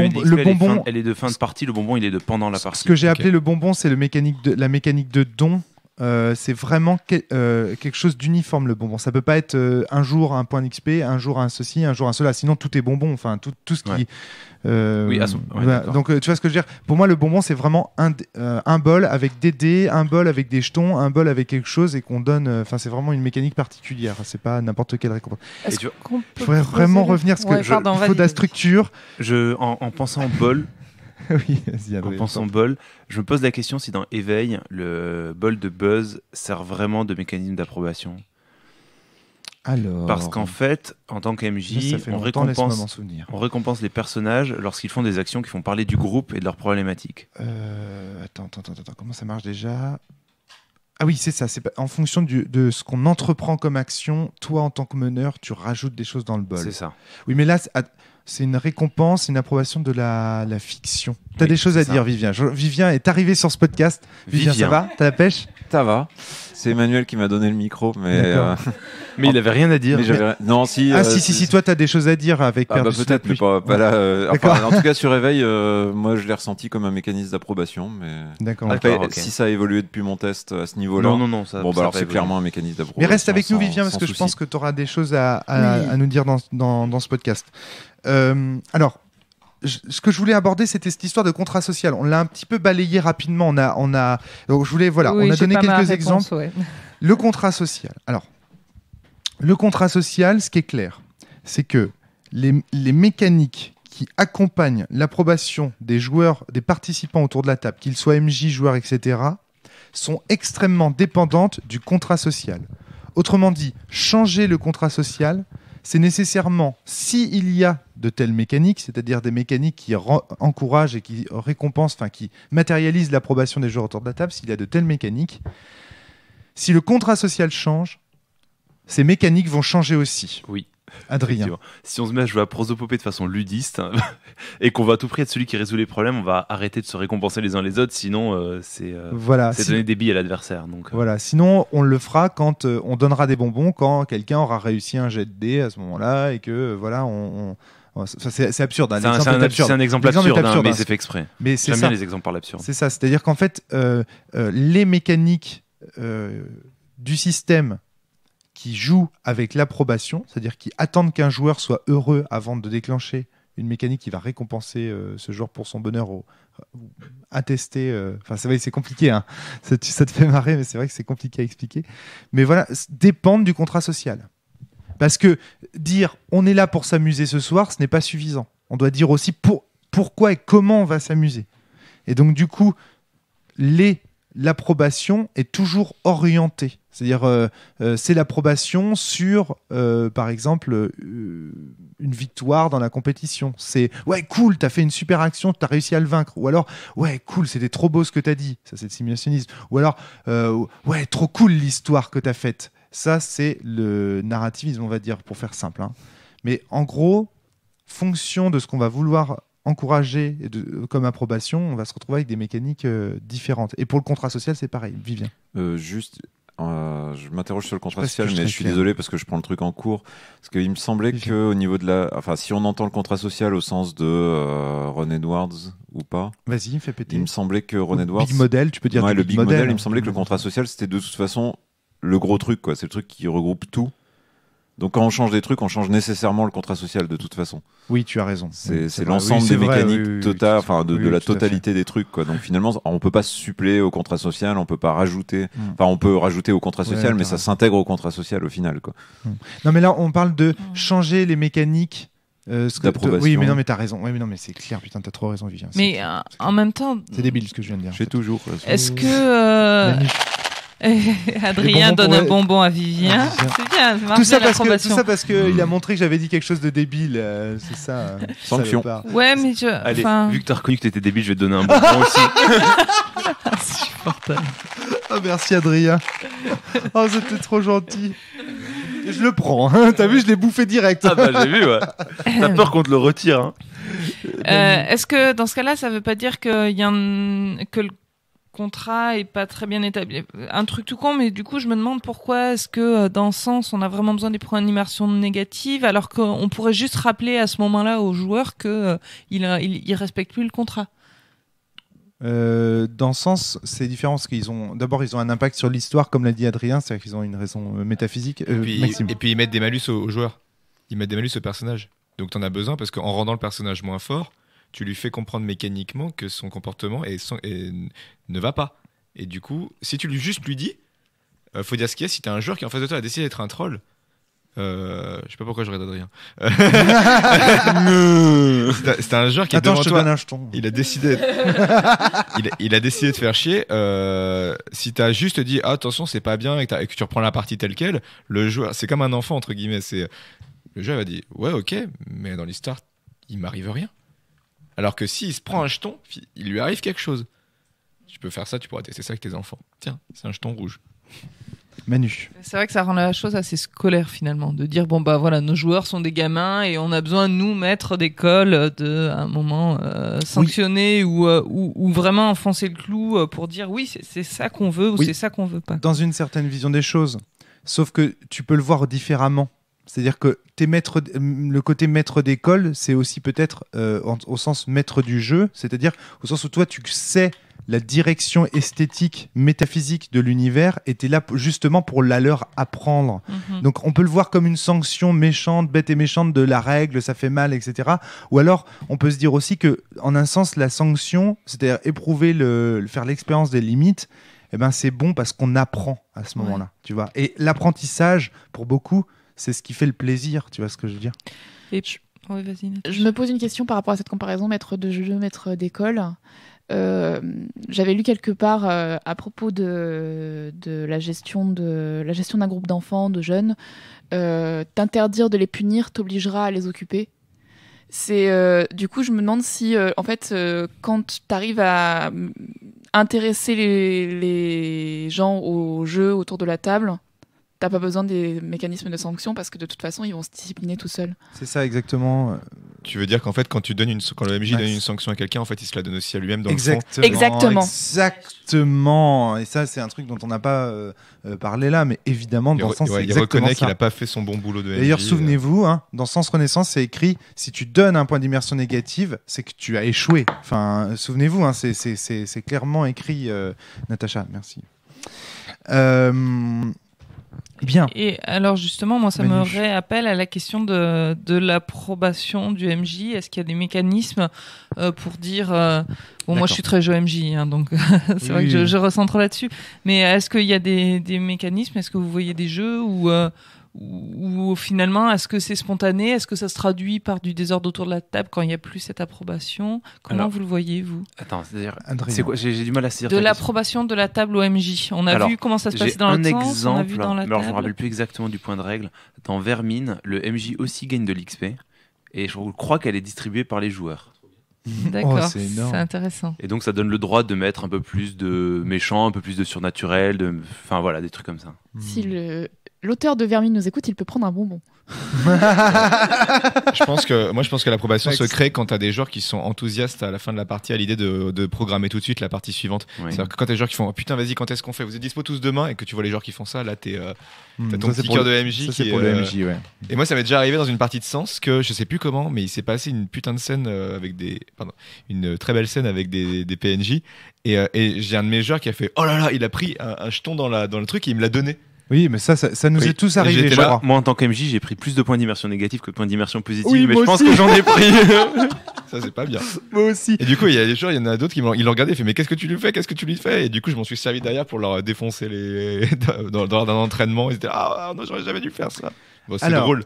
bonbon, elle est de fin de partie, le bonbon, il est de pendant la partie. Ce que j'ai appelé le bonbon, c'est la mécanique de don. C'est vraiment quelque chose d'uniforme, le bonbon. Ça peut pas être un jour un point d'XP, un jour un ceci, un jour un cela. Sinon tout est bonbon. Enfin tout ce qui. Oui, donc tu vois ce que je veux dire. Pour moi, le bonbon, c'est vraiment un bol avec des dés, un bol avec des jetons, un bol avec quelque chose et qu'on donne. Enfin, c'est vraiment une mécanique particulière. C'est pas n'importe quelle récompense. Il faudrait vraiment revenir parce que il faut de la structure. En pensant au bol. Oui, en pensant bol, je me pose la question si dans Éveil, le bol de Buzz sert vraiment de mécanisme d'approbation. Alors... Parce qu'en fait, en tant qu'MJ, on récompense les personnages lorsqu'ils font des actions qui font parler du groupe et de leurs problématiques. Attends, comment ça marche déjà ? Ah oui, c'est ça. C'est en fonction de ce qu'on entreprend comme action, toi en tant que meneur, tu rajoutes des choses dans le bol. C'est ça. Oui, mais là... C'est une récompense, une approbation de la fiction. Tu as des choses à dire, Vivien. Vivien est arrivé sur ce podcast. Vivien, ça va ? T'as la pêche ? Ça va. C'est Emmanuel qui m'a donné le micro, mais mais il avait rien à dire. Non, si. Si, toi, tu as des choses à dire avec Père du peut-être, mais pas là. En tout cas, sur Éveil, moi, je l'ai ressenti comme un mécanisme d'approbation. Mais... D'accord. Après, si ça a évolué depuis mon test à ce niveau-là. Non. Alors c'est clairement un mécanisme d'approbation. Mais reste avec nous, Vivien, parce que je pense que tu auras des choses à nous dire dans ce podcast. Alors, ce que je voulais aborder, c'était cette histoire de contrat social. On l'a un petit peu balayé rapidement. Donc on a donné quelques exemples. Ouais. Le contrat social. Alors, le contrat social, ce qui est clair, c'est que les mécaniques qui accompagnent l'approbation des joueurs, des participants autour de la table, qu'ils soient MJ, joueurs, etc., sont extrêmement dépendantes du contrat social. Autrement dit, changer le contrat social, c'est nécessairement, s'il y a de telles mécaniques, c'est-à-dire des mécaniques qui encouragent et qui récompensent, enfin qui matérialisent l'approbation des joueurs autour de la table, s'il y a de telles mécaniques, si le contrat social change, ces mécaniques vont changer aussi. Oui. Adrien. Si on se met à jouer à prosopopée de façon ludiste et qu'on va à tout prix être celui qui résout les problèmes, on va arrêter de se récompenser les uns les autres, sinon c'est donner des billes à l'adversaire. Donc, Voilà, sinon on le fera quand on donnera des bonbons, quand quelqu'un aura réussi un jet de dés à ce moment-là et que voilà, c'est absurde. Hein, c'est un exemple absurde, mais c'est fait exprès. Mais j'aime bien les exemples par l'absurde. C'est ça, c'est-à-dire qu'en fait, les mécaniques du système qui jouent avec l'approbation, c'est-à-dire qui attendent qu'un joueur soit heureux avant de déclencher une mécanique qui va récompenser ce joueur pour son bonheur ou attester. Enfin, c'est compliqué, hein. Ça te fait marrer, mais c'est vrai que c'est compliqué à expliquer. Mais voilà, dépendent du contrat social. Parce que dire on est là pour s'amuser ce soir, ce n'est pas suffisant. On doit dire aussi pourquoi et comment on va s'amuser. Et donc, du coup, l'approbation est toujours orientée. C'est-à-dire, c'est l'approbation sur, par exemple, une victoire dans la compétition. C'est « Ouais, cool, t'as fait une super action, t'as réussi à le vaincre. » Ou alors « Ouais, cool, c'était trop beau ce que t'as dit. » Ça, c'est le simulationnisme. Ou alors « Ouais, trop cool l'histoire que t'as faite. » Ça, c'est le narrativisme, on va dire, pour faire simple. Hein. Mais en gros, fonction de ce qu'on va vouloir encourager comme approbation, on va se retrouver avec des mécaniques différentes. Et pour le contrat social, c'est pareil. Vivien. Je m'interroge sur le contrat social, mais je suis désolé parce que je prends le truc en cours. Parce qu'il me semblait qu'au niveau de la. Enfin, si on entend le contrat social au sens de Ron Edwards ou pas. Vas-y, fais péter. Il me semblait que Ron Edwards. Big Model, tu peux dire. Ouais, le Big Model, il me semblait que le contrat social, c'était de toute façon le gros truc, quoi. C'est le truc qui regroupe tout. Donc quand on change des trucs, on change nécessairement le contrat social de toute façon. Oui, tu as raison. C'est l'ensemble des mécaniques totales, enfin de la totalité des trucs, quoi. Donc finalement, on peut pas suppléer au contrat social, on peut pas rajouter. Enfin, on peut rajouter au contrat social, mais ça s'intègre au contrat social au final, quoi. Non, mais là, on parle de changer les mécaniques. D'approbation. Oui, mais non, mais t'as raison. Oui, mais non, mais c'est clair. Putain, t'as trop raison, Vivien. Mais en même temps, c'est débile ce que je viens de dire. J'ai toujours. Est-ce que Adrien donne un bonbon à Vivien. C'est bien, tout ça parce qu'il a montré que j'avais dit quelque chose de débile. C'est ça. Sanction. Ouais, mais Allez, vu que t'as reconnu que t'étais débile, je vais te donner un bonbon aussi. C'est supportable. Oh, merci Adrien. Oh, c'était trop gentil. Je le prends. Hein. T'as vu, je l'ai bouffé direct. Ah bah j'ai vu, ouais. T'as peur qu'on te le retire. Hein. Est-ce que dans ce cas-là, ça veut pas dire que le contrat est pas très bien établi. Un truc tout con, mais du coup, je me demande pourquoi est-ce que dans ce sens, on a vraiment besoin des points d'animation négatifs, alors qu'on pourrait juste rappeler à ce moment-là aux joueurs que il respecte plus le contrat. Dans ce sens, c'est différent parce qu'ils ont un impact sur l'histoire, comme l'a dit Adrien, c'est-à-dire qu'ils ont une raison métaphysique. Et puis ils mettent des malus aux joueurs, ils mettent des malus au personnage. Donc t'en as besoin parce qu'en rendant le personnage moins fort, tu lui fais comprendre mécaniquement que son comportement ne va pas. Et du coup, si tu lui dis, faut dire ce qu'il y a, si t'as un joueur qui en face de toi a décidé d'être un troll, je sais pas pourquoi je regarde Adrien. C'était un joueur qui est devant toi. Il a décidé il a décidé de faire chier. Si t'as juste dit attention, c'est pas bien et que tu reprends la partie telle quelle, le joueur, c'est comme un enfant entre guillemets, le joueur va dire ouais ok, mais dans l'histoire il m'arrive rien. Alors que s'il se prend un jeton, il lui arrive quelque chose. Tu peux faire ça, tu pourras tester ça avec tes enfants. Tiens, c'est un jeton rouge. Manu. C'est vrai que ça rend la chose assez scolaire finalement, de dire bon bah voilà, nos joueurs sont des gamins et on a besoin de nous, maîtres d'école, à un moment sanctionner ou vraiment enfoncer le clou pour dire oui c'est ça qu'on veut ou c'est ça qu'on veut pas. Dans une certaine vision des choses, sauf que tu peux le voir différemment. C'est-à-dire que le côté maître d'école, c'est aussi peut-être au sens maître du jeu, c'est-à-dire au sens où toi tu sais la direction esthétique, métaphysique de l'univers, et t'es là justement pour la leur apprendre. Donc on peut le voir comme une sanction méchante, bête et méchante de la règle, ça fait mal, etc. Ou alors on peut se dire aussi que, en un sens, la sanction, c'est-à-dire éprouver, faire l'expérience des limites, eh ben c'est bon parce qu'on apprend à ce moment-là, tu vois. Et l'apprentissage, pour beaucoup, c'est ce qui fait le plaisir, tu vois ce que je veux dire. Et oui, vas-y, je me pose une question par rapport à cette comparaison maître de jeu, maître d'école. J'avais lu quelque part à propos de la gestion d'un groupe d'enfants, de jeunes, t'interdire de les punir t'obligera à les occuper. Du coup, je me demande si, en fait, quand t'arrives à intéresser les gens au jeu autour de la table, t'as pas besoin des mécanismes de sanction parce que de toute façon ils vont se discipliner tout seuls. C'est ça exactement. Tu veux dire qu'en fait quand le MJ donne une sanction à quelqu'un, en fait il se la donne aussi à lui-même dans le fond. Exactement. Et ça c'est un truc dont on n'a pas parlé là, mais évidemment dans le sens c'est exactement il reconnaît ça. qu'il a pas fait son bon boulot de MJ. D'ailleurs souvenez-vous, dans Sens Renaissance c'est écrit si tu donnes un point d'immersion négative, c'est que tu as échoué. Enfin souvenez-vous, c'est clairement écrit. Natacha, merci. Bien. Et alors justement, moi, ça me réappelle à la question de l'approbation du MJ. Est-ce qu'il y a des mécanismes pour dire moi je suis très jeu MJ, donc c'est vrai que je recentre là-dessus. Mais est-ce qu'il y a des mécanismes? Est-ce que vous voyez des jeux ou finalement, est-ce que c'est spontané? Est-ce que ça se traduit par du désordre autour de la table quand il n'y a plus cette approbation? Comment vous le voyez, vous? Attends, c'est quoi? J'ai du mal à saisir. De l'approbation de la table au MJ. On a vu comment ça se passait dans l'autre sens. On a vu dans la table. Alors, je me rappelle plus exactement du point de règle. Dans Vermine, le MJ aussi gagne de l'XP. Et je crois qu'elle est distribuée par les joueurs. D'accord, c'est intéressant. Et donc ça donne le droit de mettre un peu plus de méchant, un peu plus de surnaturel, enfin voilà, des trucs comme ça. Si l'auteur de Vermine nous écoute, il peut prendre un bonbon. je pense que l'approbation se crée quand t'as des joueurs qui sont enthousiastes à la fin de la partie à l'idée de programmer tout de suite la partie suivante. C'est-à-dire que quand t'as des joueurs qui font putain vas-y quand est-ce qu'on fait, vous êtes dispo tous demain, et que tu vois les joueurs qui font ça, là t'as ton petit cœur de MJ. Ça c'est pour le MJ, ouais. Et moi ça m'est déjà arrivé dans une partie de Sens que je sais plus comment, mais il s'est passé une putain de scène une très belle scène avec des PNJ, et j'ai un de mes joueurs qui a fait oh là là, il a pris un jeton dans le truc et il me l'a donné. Oui, mais ça nous est tous arrivé. Moi, en tant qu'MJ, j'ai pris plus de points d'immersion négatifs que de points d'immersion positifs, mais je pense que j'en ai pris. Ça, c'est pas bien. Moi aussi. Et du coup, il y a des joueurs, il y en a d'autres qui l'ont regardé et fait mais qu'est-ce que tu lui fais, et du coup, je m'en suis servi derrière pour leur défoncer dans un entraînement. Ils étaient ah non, j'aurais jamais dû faire ça. Bon, c'est drôle.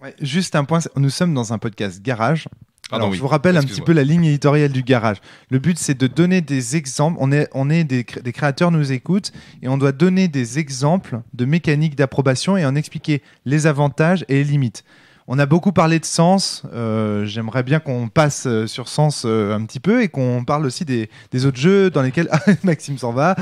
Ouais, juste un point, nous sommes dans un podcast garage. Alors, oui. Je vous rappelle un petit peu la ligne éditoriale du garage. Le but, c'est de donner des exemples. On est des créateurs nous écoutent, et on doit donner des exemples de mécaniques d'approbation et en expliquer les avantages et les limites. On a beaucoup parlé de Sens. J'aimerais bien qu'on passe sur Sens un petit peu, et qu'on parle aussi des autres jeux dans lesquels Maxime s'en va,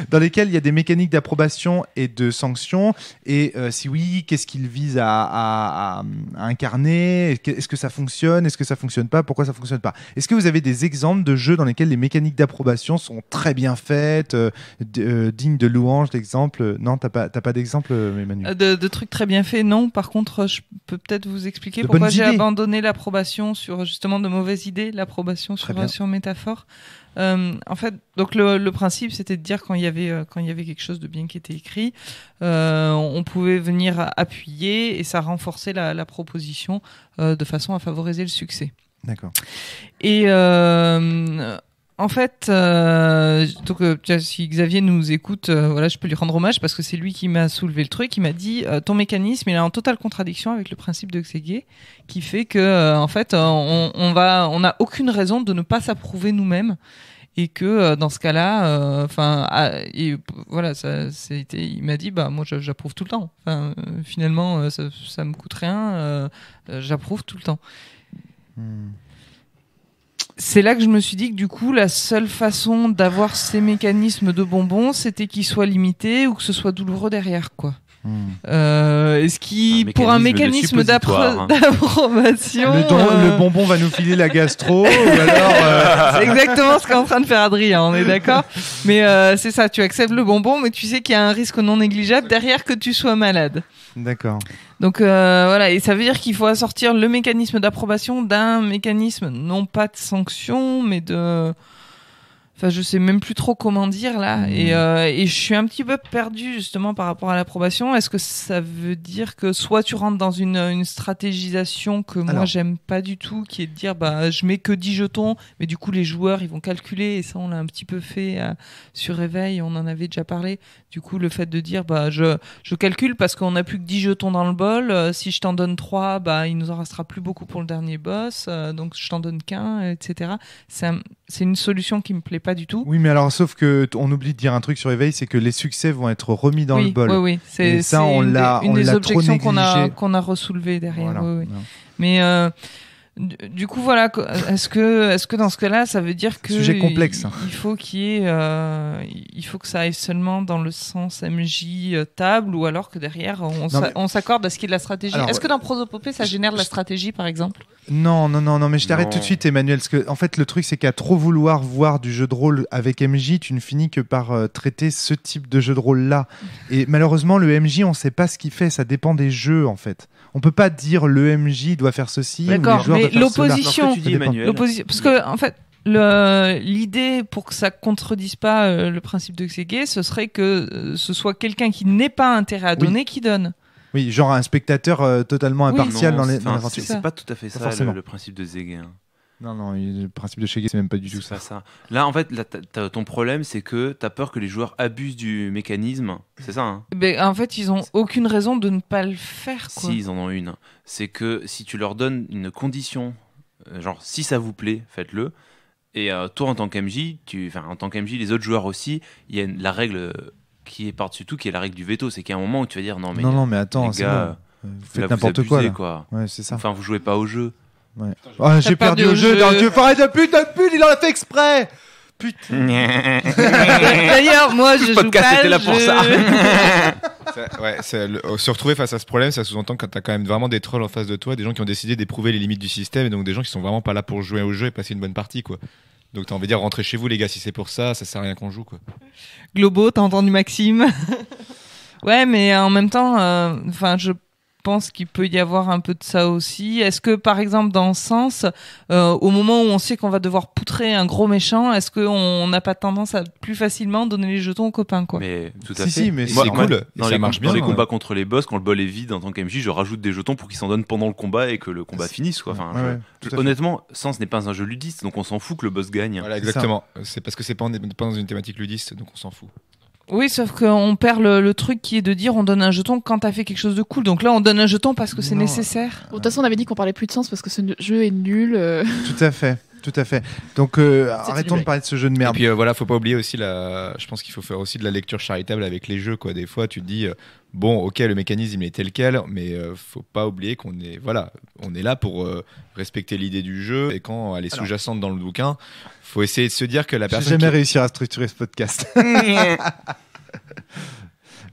dans lesquels il y a des mécaniques d'approbation et de sanctions. Et si oui, qu'est-ce qu'ils visent à incarner ? Est-ce que ça fonctionne ? Est-ce que ça fonctionne pas ? Pourquoi ça fonctionne pas ? Est-ce que vous avez des exemples de jeux dans lesquels les mécaniques d'approbation sont très bien faites, dignes de louange, d'exemples ? Non, t'as pas d'exemple, Emmanuel ? De trucs très bien faits, non. Par contre, je peux peut-être vous expliquer pourquoi j'ai abandonné l'approbation sur justement de mauvaises idées, l'approbation sur métaphore. En fait, donc le principe, c'était de dire quand il y avait quelque chose de bien qui était écrit, on pouvait venir appuyer, et ça renforçait la proposition de façon à favoriser le succès. D'accord. Et en fait, donc si Xavier nous écoute, voilà, je peux lui rendre hommage parce que c'est lui qui m'a soulevé le truc. Il m'a dit ton mécanisme, il est en totale contradiction avec le principe de Xégué, qui fait que en fait, on n'a aucune raison de ne pas s'approuver nous-mêmes, et que dans ce cas-là, voilà, il m'a dit moi j'approuve tout le temps. Finalement, ça me coûte rien, j'approuve tout le temps. C'est là que je me suis dit que du coup, la seule façon d'avoir ces mécanismes de bonbons, c'était qu'ils soient limités ou que ce soit douloureux derrière, quoi. Est-ce qu'il, pour un mécanisme d'approbation, le bonbon va nous filer la gastro, ou alors c'est exactement ce qu'est en train de faire Adrien, on est d'accord. Mais c'est ça, tu acceptes le bonbon, mais tu sais qu'il y a un risque non négligeable derrière que tu sois malade. D'accord. Donc voilà, et ça veut dire qu'il faut assortir le mécanisme d'approbation d'un mécanisme non pas de sanction, mais de... Enfin, je sais même plus trop comment dire là, et je suis un petit peu perdue justement par rapport à l'approbation. Est-ce que ça veut dire que soit tu rentres dans une stratégisation que moi j'aime pas du tout, qui est de dire je mets que 10 jetons, mais du coup les joueurs ils vont calculer, et ça on l'a un petit peu fait sur Réveil, on en avait déjà parlé. Du coup le fait de dire je calcule parce qu'on a plus que 10 jetons dans le bol, si je t'en donne 3, il nous en restera plus beaucoup pour le dernier boss, donc je t'en donne qu'un, etc. C'est une solution qui me plaît pas du tout. Oui, mais alors, sauf que on oublie de dire un truc sur Éveil, c'est que les succès vont être remis dans le bol. Oui. C'est ça, une des objections qu'on a ressoulevées derrière. Voilà. Oui. Mais du coup, voilà, est-ce que dans ce cas-là, ça veut dire que sujet complexe. Il faut il faut que ça aille seulement dans le sens MJ table, ou alors que derrière on s'accorde à ce qui est de la stratégie. Alors, est-ce que dans Prosopopée ça génère de la stratégie, par exemple ? Non, mais je t'arrête tout de suite, Emmanuel, parce que en fait le truc c'est qu'à trop vouloir voir du jeu de rôle avec MJ, tu ne finis que par traiter ce type de jeu de rôle là. Et malheureusement le MJ, on sait pas ce qu'il fait, ça dépend des jeux en fait. On peut pas dire le MJ doit faire ceci. D'accord, ou les mais l'opposition, l'opposition, parce que en fait l'idée, pour que ça contredise pas le principe de Xégué, ce serait que ce soit quelqu'un qui n'ait pas intérêt à donner qui donne. Oui, genre un spectateur totalement impartial dans l'aventure. C'est pas tout à fait ça le principe de Xégué. Non, le principe de Xégué, c'est même pas du tout ça. C'est pas ça. Là, en fait, ton problème, c'est que t'as peur que les joueurs abusent du mécanisme. C'est ça, hein ? En fait, ils ont aucune raison de ne pas le faire, quoi. Si, ils en ont une. C'est que si tu leur donnes une condition, genre, si ça vous plaît, faites-le. Et toi, en tant qu'MJ, les autres joueurs aussi, il y a la règle qui est par-dessus tout, qui est la règle du veto. C'est qu'il y a un moment où tu vas dire non, mais attends, les gars, vous faites n'importe quoi. Ouais, c'est ça. Enfin, vous jouez pas au jeu. Ouais. J'ai perdu au jeu. Dieu, arrête de pute, il en a fait exprès. Putain. D'ailleurs, moi, je joue pas. C'était là pour ça. Se retrouver face à ce problème, ça sous-entend que tu as quand même vraiment des trolls en face de toi, des gens qui ont décidé d'éprouver les limites du système, et donc des gens qui sont vraiment pas là pour jouer au jeu et passer une bonne partie, quoi. Donc t'as envie de dire, rentrez chez vous les gars, si c'est pour ça sert à rien qu'on joue, quoi. Globo, t'as entendu Maxime? Ouais, mais en même temps, je pense qu'il peut y avoir un peu de ça aussi. Est-ce que, par exemple, dans ce sens, au moment où on sait qu'on va devoir poutrer un gros méchant, est-ce qu'on n'a pas tendance à plus facilement donner les jetons aux copains, quoi? Mais tout à fait. Si, mais c'est cool. Ça marche bien. Dans les combats contre les boss, quand le bol est vide en tant qu'MJ, je rajoute des jetons pour qu'ils s'en donnent pendant le combat et que le combat finisse, quoi. Honnêtement, Sens n'est pas un jeu ludiste, donc on s'en fout que le boss gagne. Voilà, exactement. C'est parce que c'est pas dans une thématique ludiste, donc on s'en fout. Oui, sauf qu'on perd le truc qui est de dire on donne un jeton quand t'as fait quelque chose de cool. Donc là, on donne un jeton parce que c'est nécessaire. De toute façon, on avait dit qu'on parlait plus de sens parce que ce jeu est nul. Tout à fait. Donc arrêtons de parler de ce jeu de merde. Et puis faut pas oublier aussi je pense qu'il faut faire aussi de la lecture charitable avec les jeux, quoi. Des fois tu te dis bon, OK, le mécanisme il est tel quel, mais faut pas oublier qu'on est là pour respecter l'idée du jeu, et quand elle est sous-jacente dans le bouquin, faut essayer de se dire que la personne jamais réussi à structurer ce podcast.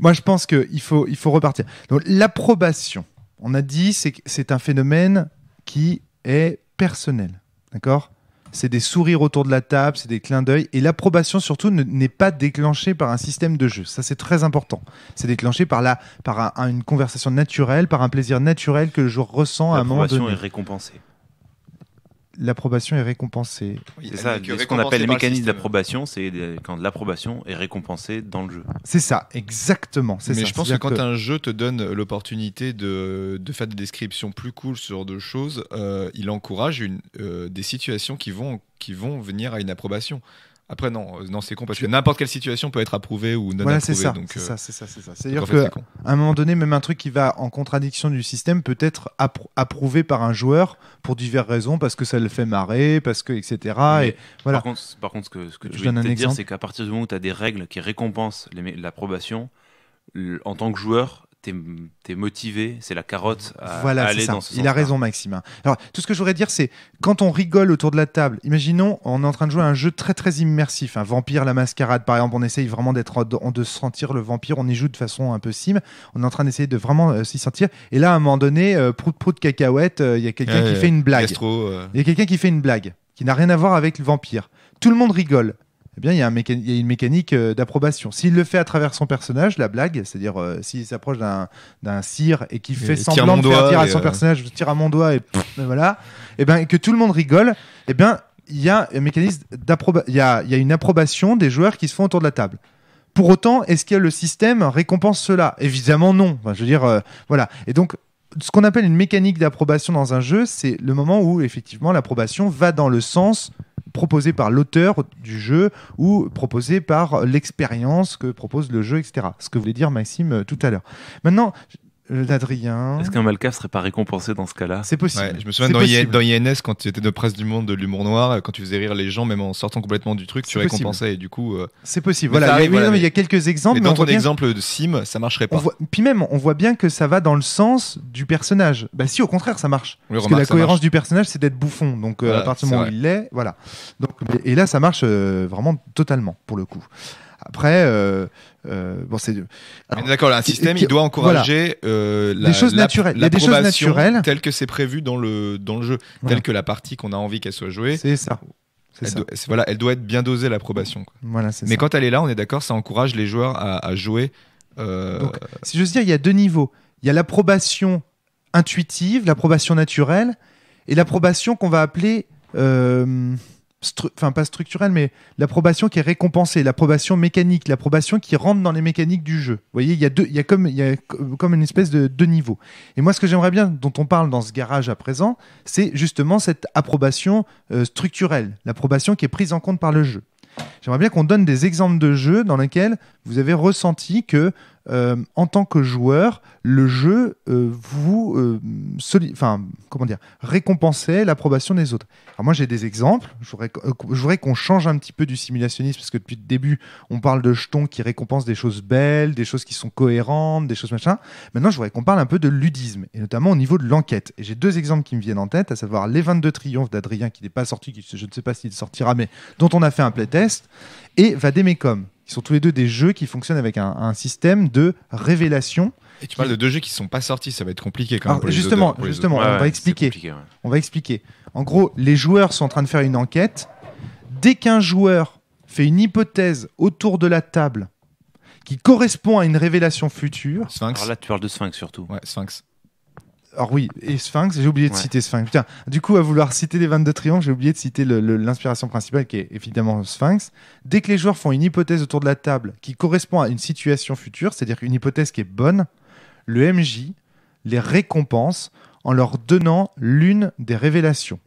Moi je pense qu'il faut repartir. Donc l'approbation, on a dit, c'est un phénomène qui est personnel, d'accord ? C'est des sourires autour de la table, c'est des clins d'œil. Et l'approbation, surtout, n'est pas déclenchée par un système de jeu. Ça, c'est très important. C'est déclenché par une conversation naturelle, par un plaisir naturel que le joueur ressent à un moment donné. L'approbation est récompensée. L'approbation est récompensée. Oui, c'est ça, ce qu'on appelle les mécanismes d'approbation, c'est quand l'approbation est récompensée dans le jeu. C'est ça, exactement. Mais je pense que quand un jeu te donne l'opportunité de faire des descriptions plus cool sur de choses, il encourage des situations qui vont venir à une approbation. Après, non, c'est con, parce que n'importe quelle situation peut être approuvée ou non approuvée. C'est ça. C'est-à-dire qu'à un moment donné, même un truc qui va en contradiction du système peut être approuvé par un joueur pour diverses raisons, parce que ça le fait marrer, parce que, etc. Et voilà. Par contre, ce que tu veux te dire, c'est qu'à partir du moment où tu as des règles qui récompensent l'approbation, en tant que joueur, t'es motivé, c'est la carotte à aller dans ce sens-là. Il a raison, Maxime. Alors, tout ce que je voudrais dire, c'est quand on rigole autour de la table, imaginons, on est en train de jouer à un jeu très très immersif, un Vampire la Mascarade par exemple, on essaye vraiment de sentir le vampire, on y joue de façon un peu sim, on est en train d'essayer de vraiment s'y sentir, et là à un moment donné, prout cacahuète, il y a quelqu'un qui fait une blague. Il y a quelqu'un qui fait une blague qui n'a rien à voir avec le vampire. Tout le monde rigole. Eh bien, il y a une mécanique d'approbation. S'il le fait à travers son personnage, la blague, c'est-à-dire s'il s'approche d'un cire et qu'il fait semblant de faire dire à son personnage, je tire à mon doigt et voilà, et ben que tout le monde rigole, et bien il y a un mécanisme il y a une approbation des joueurs qui se font autour de la table. Pour autant, est-ce que le système récompense cela ? Évidemment non. Enfin, je veux dire, voilà. Et donc, ce qu'on appelle une mécanique d'approbation dans un jeu, c'est le moment où effectivement l'approbation va dans le sens proposé par l'auteur du jeu ou proposé par l'expérience que propose le jeu, etc. Ce que voulait dire Maxime tout à l'heure. Maintenant, Adrien... Est-ce qu'un Malcave serait pas récompensé dans ce cas-là ? C'est possible. Ouais, je me souviens dans INS, quand tu étais de presse du monde de l'humour noir, quand tu faisais rire les gens, même en sortant complètement du truc, tu récompensais, et du coup... C'est possible. Voilà. Mais il y a quelques exemples. Mais dans ton exemple de sim, ça marcherait pas. Puis même, on voit bien que ça va dans le sens du personnage. Bah si, au contraire, ça marche. Parce que la cohérence du personnage, c'est d'être bouffon. Donc à partir du moment où il l'est, voilà. Donc, et là, ça marche vraiment totalement, pour le coup. Après, d'accord, un système, il doit encourager des choses naturelles. Il y a des choses naturelles telles que c'est prévu dans le jeu, telles que la partie qu'on a envie qu'elle soit jouée. C'est ça. Elle doit être bien dosée, l'approbation. Voilà, mais quand elle est là, on est d'accord, ça encourage les joueurs à jouer. Donc, si j'ose dire, il y a deux niveaux. Il y a l'approbation intuitive, l'approbation naturelle, et l'approbation qu'on va appeler pas structurelle, mais l'approbation qui est récompensée, l'approbation mécanique, l'approbation qui rentre dans les mécaniques du jeu. Vous voyez, il y a comme une espèce de deux niveaux. Et moi, ce que j'aimerais bien, dont on parle dans ce garage à présent, c'est justement cette approbation structurelle, l'approbation qui est prise en compte par le jeu. J'aimerais bien qu'on donne des exemples de jeux dans lesquels vous avez ressenti que en tant que joueur, le jeu récompensait l'approbation des autres. Alors moi j'ai des exemples, je voudrais qu'on change un petit peu du simulationnisme, parce que depuis le début on parle de jetons qui récompensent des choses belles, des choses qui sont cohérentes, des choses machin. Maintenant je voudrais qu'on parle un peu de ludisme, et notamment au niveau de l'enquête. Et j'ai 2 exemples qui me viennent en tête, à savoir Les 22 Triomphes d'Adrien, qui n'est pas sorti, je ne sais pas s'il sortira, mais dont on a fait un playtest, et Vademecum, qui sont tous les deux des jeux qui fonctionnent avec un système de révélation. Et tu parles de 2 jeux qui ne sont pas sortis, ça va être compliqué quand même. Alors, justement, on va expliquer. On va expliquer. En gros, les joueurs sont en train de faire une enquête. Dès qu'un joueur fait une hypothèse autour de la table qui correspond à une révélation future... Sphinx. Alors là, tu parles de Sphinx surtout. Ouais, Sphinx. Alors oui, et Sphinx, j'ai oublié de citer Sphinx. Putain, du coup, à vouloir citer les 22 triomphes, j'ai oublié de citer l'inspiration principale qui est évidemment Sphinx. Dès que les joueurs font une hypothèse autour de la table qui correspond à une situation future, c'est-à-dire une hypothèse qui est bonne, le MJ les récompense en leur donnant l'une des révélations.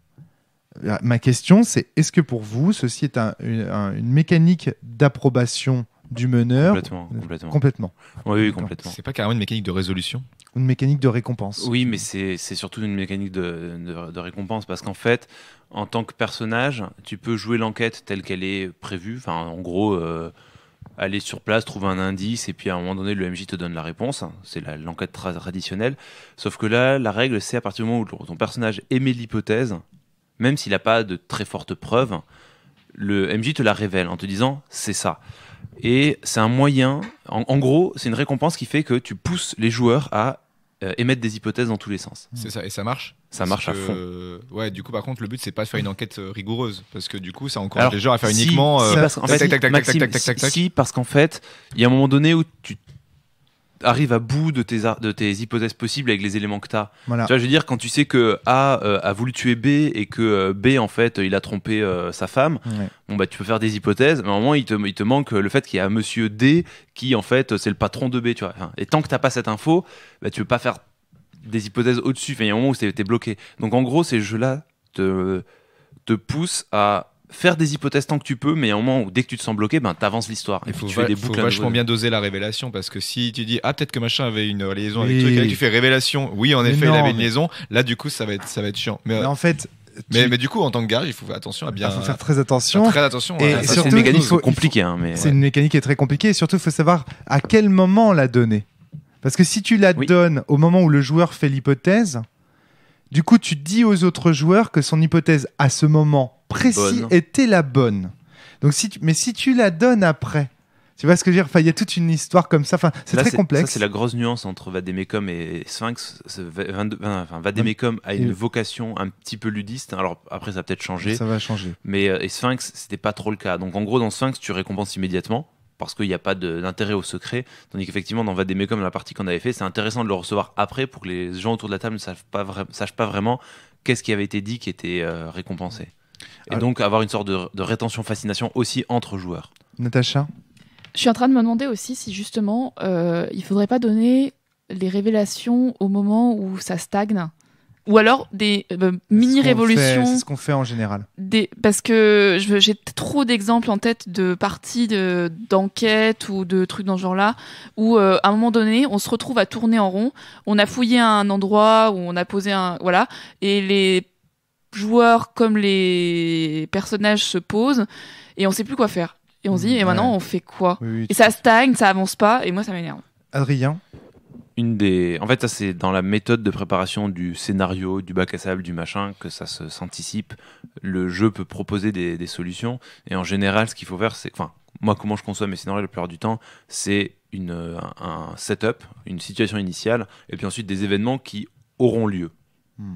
Ma question, c'est est-ce que pour vous, ceci est une mécanique d'approbation du meneur? Complètement. Oui, complètement. C'est pas carrément une mécanique de résolution? Une mécanique de récompense. Oui, mais c'est surtout une mécanique de récompense, parce qu'en fait, en tant que personnage, tu peux jouer l'enquête telle qu'elle est prévue. Enfin, en gros, aller sur place, trouver un indice, et puis à un moment donné, le MJ te donne la réponse. C'est l'enquête traditionnelle. Sauf que là, la règle, c'est à partir du moment où ton personnage émet l'hypothèse, même s'il n'a pas de très fortes preuves, le MJ te la révèle en te disant « c'est ça ». Et c'est un moyen, en gros, c'est une récompense qui fait que tu pousses les joueurs à émettre des hypothèses dans tous les sens. C'est ça, et ça marche? Ça marche à fond. Ouais, du coup, par contre, le but, c'est pas de faire une enquête rigoureuse, parce que du coup, ça encourage les joueurs à faire uniquement... parce qu'en fait, il y a un moment donné où tu arrives à bout de tes hypothèses possibles avec les éléments que tu as. Voilà. Tu vois, je veux dire, quand tu sais que A a voulu tuer B et que B, en fait, il a trompé sa femme, bon, bah, tu peux faire des hypothèses, mais à un moment, il te manque le fait qu'il y a monsieur D qui, en fait, c'est le patron de B. Tu vois. Et tant que tu n'as pas cette info, bah, tu peux pas faire des hypothèses au-dessus. Enfin, il y a un moment où tu es bloqué. Donc, en gros, ces jeux-là te poussent à faire des hypothèses tant que tu peux, mais il y a un moment où dès que tu te sens bloqué, ben t'avances l'histoire. Il faut vachement bien doser la révélation, parce que si tu dis peut-être que machin avait une liaison avec toi, et tu fais révélation, oui en effet il avait une liaison, là du coup ça va être chiant. Mais en fait, mais du coup en tant que garage il faut faire attention à bien. Il faut faire très attention. Et surtout, c'est une mécanique compliquée, mais c'est une mécanique qui est très compliquée. Et surtout, il faut savoir à quel moment la donner. Parce que si tu la donnes au moment où le joueur fait l'hypothèse, du coup tu dis aux autres joueurs que son hypothèse à ce moment précis était la bonne. Donc si tu la donnes après, tu vois ce que je veux dire, enfin il y a toute une histoire comme ça, enfin c'est très complexe. Ça c'est la grosse nuance entre Vademecum et Sphinx. Vademecum a une vocation un petit peu ludiste. Alors après ça va peut-être changer. Ça va changer. Mais et Sphinx c'était pas trop le cas. Donc en gros dans Sphinx tu récompenses immédiatement, parce qu'il n'y a pas d'intérêt au secret, tandis qu'effectivement dans Vademecum, la partie qu'on avait fait, c'est intéressant de le recevoir après pour que les gens autour de la table ne sachent pas vraiment qu'est-ce qui avait été dit qui était récompensé. Et donc avoir une sorte de rétention-fascination aussi entre joueurs. Natacha ? Je suis en train de me demander aussi si justement il ne faudrait pas donner les révélations au moment où ça stagne. Ou alors des mini-révolutions. C'est ce qu'on fait en général. Parce que j'ai trop d'exemples en tête de parties d'enquête ou de trucs dans ce genre-là, où à un moment donné, on se retrouve à tourner en rond, on a fouillé un endroit où on a posé voilà, et les joueurs comme les personnages se posent, et on sait plus quoi faire. Et on se dit, et maintenant, on fait quoi ? Et ça stagne, ça avance pas, et moi, ça m'énerve. Adrien ? En fait, ça c'est dans la méthode de préparation du scénario, du bac à sable, du machin, que ça s'anticipe. Le jeu peut proposer des solutions, et en général, ce qu'il faut faire, c'est, enfin, moi, comment je conçois mes scénarios la plupart du temps, c'est un setup, une situation initiale, et puis ensuite des événements qui auront lieu.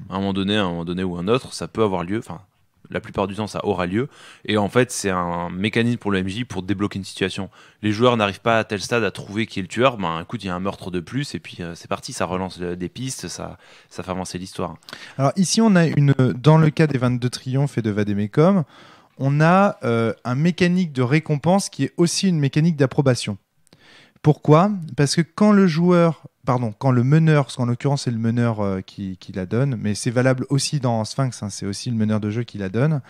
À un moment donné ou un autre, ça peut avoir lieu. Enfin, la plupart du temps, ça aura lieu. Et en fait, c'est un mécanisme pour le MJ pour débloquer une situation. Les joueurs n'arrivent pas à tel stade à trouver qui est le tueur. Ben, écoute, il y a un meurtre de plus, et puis c'est parti. Ça relance des pistes, ça fait avancer l'histoire. Alors ici, on a dans le cas des 22 triomphes et de Vademecum, on a un mécanique de récompense qui est aussi une mécanique d'approbation. Pourquoi ? Parce que quand le meneur, parce qu'en l'occurrence c'est le meneur qui la donne, mais c'est valable aussi dans Sphinx, hein, c'est aussi le meneur de jeu qui la donne.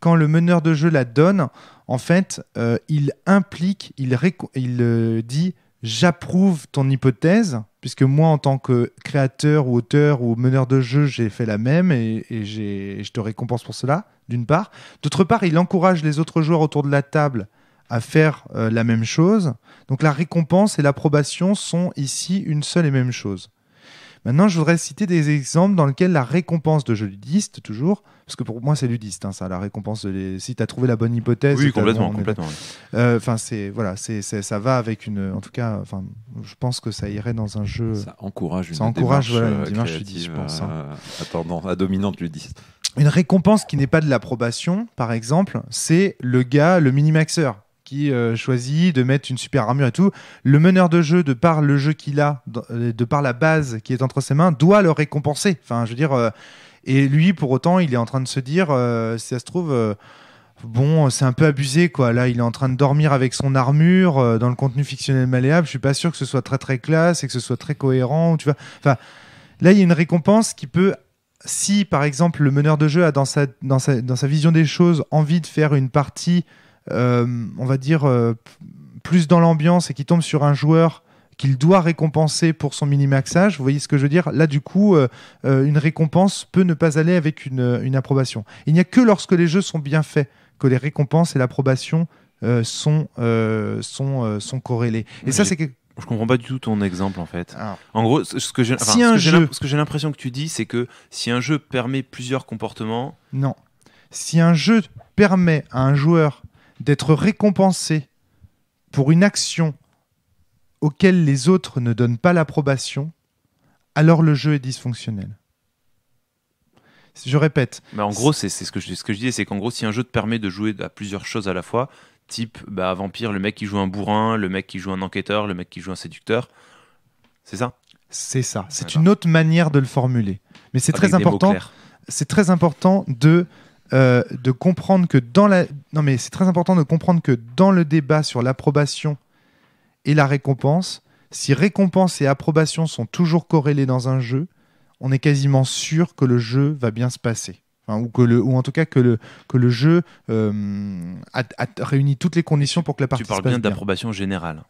Quand le meneur de jeu la donne, en fait, il implique, il dit j'approuve ton hypothèse, puisque moi, en tant que créateur ou auteur ou meneur de jeu, j'ai fait la même et je te récompense pour cela, d'une part. D'autre part, il encourage les autres joueurs autour de la table à faire la même chose. Donc la récompense et l'approbation sont ici une seule et même chose. Maintenant, je voudrais citer des exemples dans lesquels la récompense de jeu ludiste, toujours, parce que pour moi c'est ludiste, hein, ça, la récompense si tu as trouvé la bonne hypothèse. Oui, complètement. Enfin, ça va avec une. En tout cas, je pense que ça irait dans un jeu. Ça encourage une démarche ludiste, je pense. À dominante ludiste. Une récompense qui n'est pas de l'approbation, par exemple, c'est le minimaxeur qui choisit de mettre une super armure et tout. Le meneur de jeu, de par le jeu qu'il a, de par la base qui est entre ses mains, doit le récompenser. Enfin, je veux dire, et lui, pour autant, il est en train de se dire, si ça se trouve, bon, c'est un peu abusé, quoi. Là, il est en train de dormir avec son armure dans le contenu fictionnel malléable. Je suis pas sûr que ce soit très très classe et que ce soit très cohérent. Tu vois. Enfin, là, il y a une récompense qui peut, si par exemple le meneur de jeu a dans sa vision des choses envie de faire une partie on va dire plus dans l'ambiance et qui tombe sur un joueur qu'il doit récompenser pour son minimaxage, vous voyez ce que je veux dire? Là, du coup, une récompense peut ne pas aller avec une approbation. Il n'y a que lorsque les jeux sont bien faits que les récompenses et l'approbation sont corrélées. Et ça, c'est que... Je comprends pas du tout ton exemple, en fait. Alors, en gros, ce que j'ai l'impression que tu dis, c'est que si un jeu permet plusieurs comportements... Non. Si un jeu permet à un joueur d'être récompensé pour une action auquel les autres ne donnent pas l'approbation, alors le jeu est dysfonctionnel. Je répète. Mais en gros, c'est ce que je disais, c'est qu'en gros, si un jeu te permet de jouer à plusieurs choses à la fois, type Vampire, le mec qui joue un bourrin, le mec qui joue un enquêteur, le mec qui joue un séducteur, c'est ça? C'est ça. C'est une autre manière de le formuler. Mais c'est très important. C'est très important de comprendre que c'est très important de comprendre que dans le débat sur l'approbation et la récompense, si récompense et approbation sont toujours corrélés dans un jeu, on est quasiment sûr que le jeu va bien se passer. Enfin, ou en tout cas que le jeu a réuni toutes les conditions pour que la partie se passe bien. Tu parles bien d'approbation générale.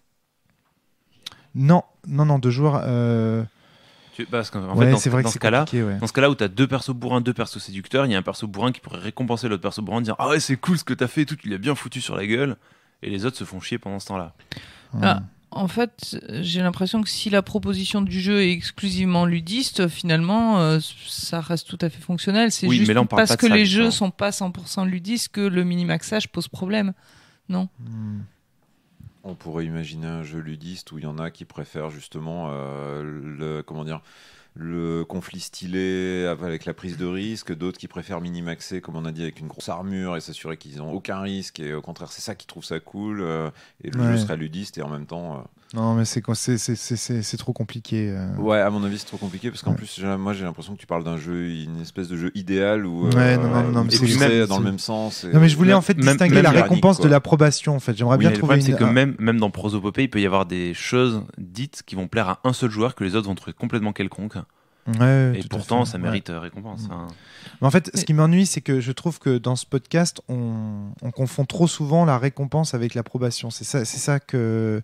Non, de joueurs... Parce qu'en fait, dans ce cas-là, où tu as deux persos bourrins, deux persos séducteurs, il y a un perso bourrin qui pourrait récompenser l'autre perso bourrin, dire « Ah ouais, c'est cool ce que t'as fait, tout, il a bien foutu sur la gueule », et les autres se font chier pendant ce temps-là. En fait, j'ai l'impression que si la proposition du jeu est exclusivement ludiste, finalement, ça reste tout à fait fonctionnel. C'est juste parce que les jeux sont pas 100% ludistes que le minimaxage pose problème, non? On pourrait imaginer un jeu ludiste où il y en a qui préfèrent justement le conflit stylé avec la prise de risque, d'autres qui préfèrent minimaxer, comme on a dit, avec une grosse armure et s'assurer qu'ils n'ont aucun risque. Et au contraire, c'est ça qui trouve ça cool. Et le jeu serait ludiste et en même temps... Non, mais c'est trop compliqué. Ouais, à mon avis, c'est trop compliqué parce qu'en plus, moi, j'ai l'impression que tu parles d'un jeu, une espèce de jeu idéal où non, mais c'est dans le même sens. Non, mais je voulais en fait distinguer la récompense de l'approbation. En fait, j'aimerais bien trouver. Le problème, c'est que même dans Prosopopée, il peut y avoir des choses dites qui vont plaire à un seul joueur que les autres vont trouver complètement quelconque. Et pourtant, ça mérite récompense. Mais en fait, ce qui m'ennuie, c'est que je trouve que dans ce podcast, on confond trop souvent la récompense avec l'approbation. C'est ça que.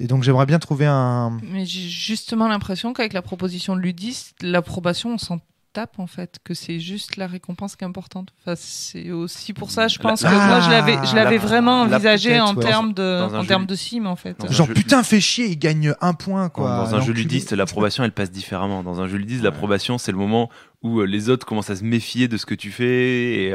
Et donc j'aimerais bien trouver un... Mais j'ai justement l'impression qu'avec la proposition de ludiste, l'approbation, on s'en tape en fait, que c'est juste la récompense qui est importante. Enfin, c'est aussi pour ça, je pense que moi je l'avais vraiment envisagé en termes de sim en fait. Genre putain, fais chier, il gagne 1 point quoi. Dans un jeu ludiste, l'approbation elle passe différemment. Dans un jeu ludiste, l'approbation c'est le moment où les autres commencent à se méfier de ce que tu fais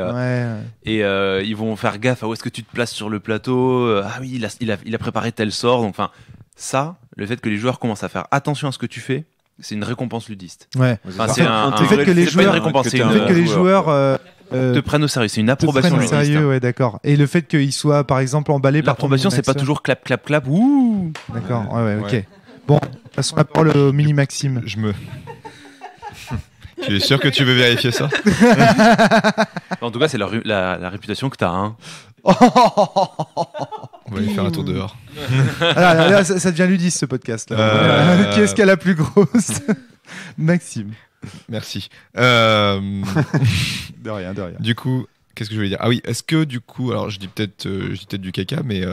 et ils vont faire gaffe à où est-ce que tu te places sur le plateau. Ah oui, il a préparé tel sort. Donc enfin, ça, le fait que les joueurs commencent à faire attention à ce que tu fais, c'est une récompense ludiste. Ouais. Enfin, c'est le fait que les joueurs te prennent au sérieux, c'est une approbation ludiste. Sérieux, ouais, d'accord. Et le fait qu'ils soient par exemple emballés par ton l'approbation, c'est pas toujours clap clap clap. Ouh. D'accord. Ouais, ok. Bon, passons la parole au mini Maxime. Tu es sûr que tu veux vérifier ça? En tout cas, c'est la réputation que tu as. Hein. On va aller faire un tour dehors. Là, ça devient ludiste ce podcast. Là. Qui est-ce qui a la plus grosse? Maxime. Merci. De rien. Du coup, qu'est-ce que je voulais dire? Ah oui, est-ce que du coup, alors je dis peut-être du caca, mais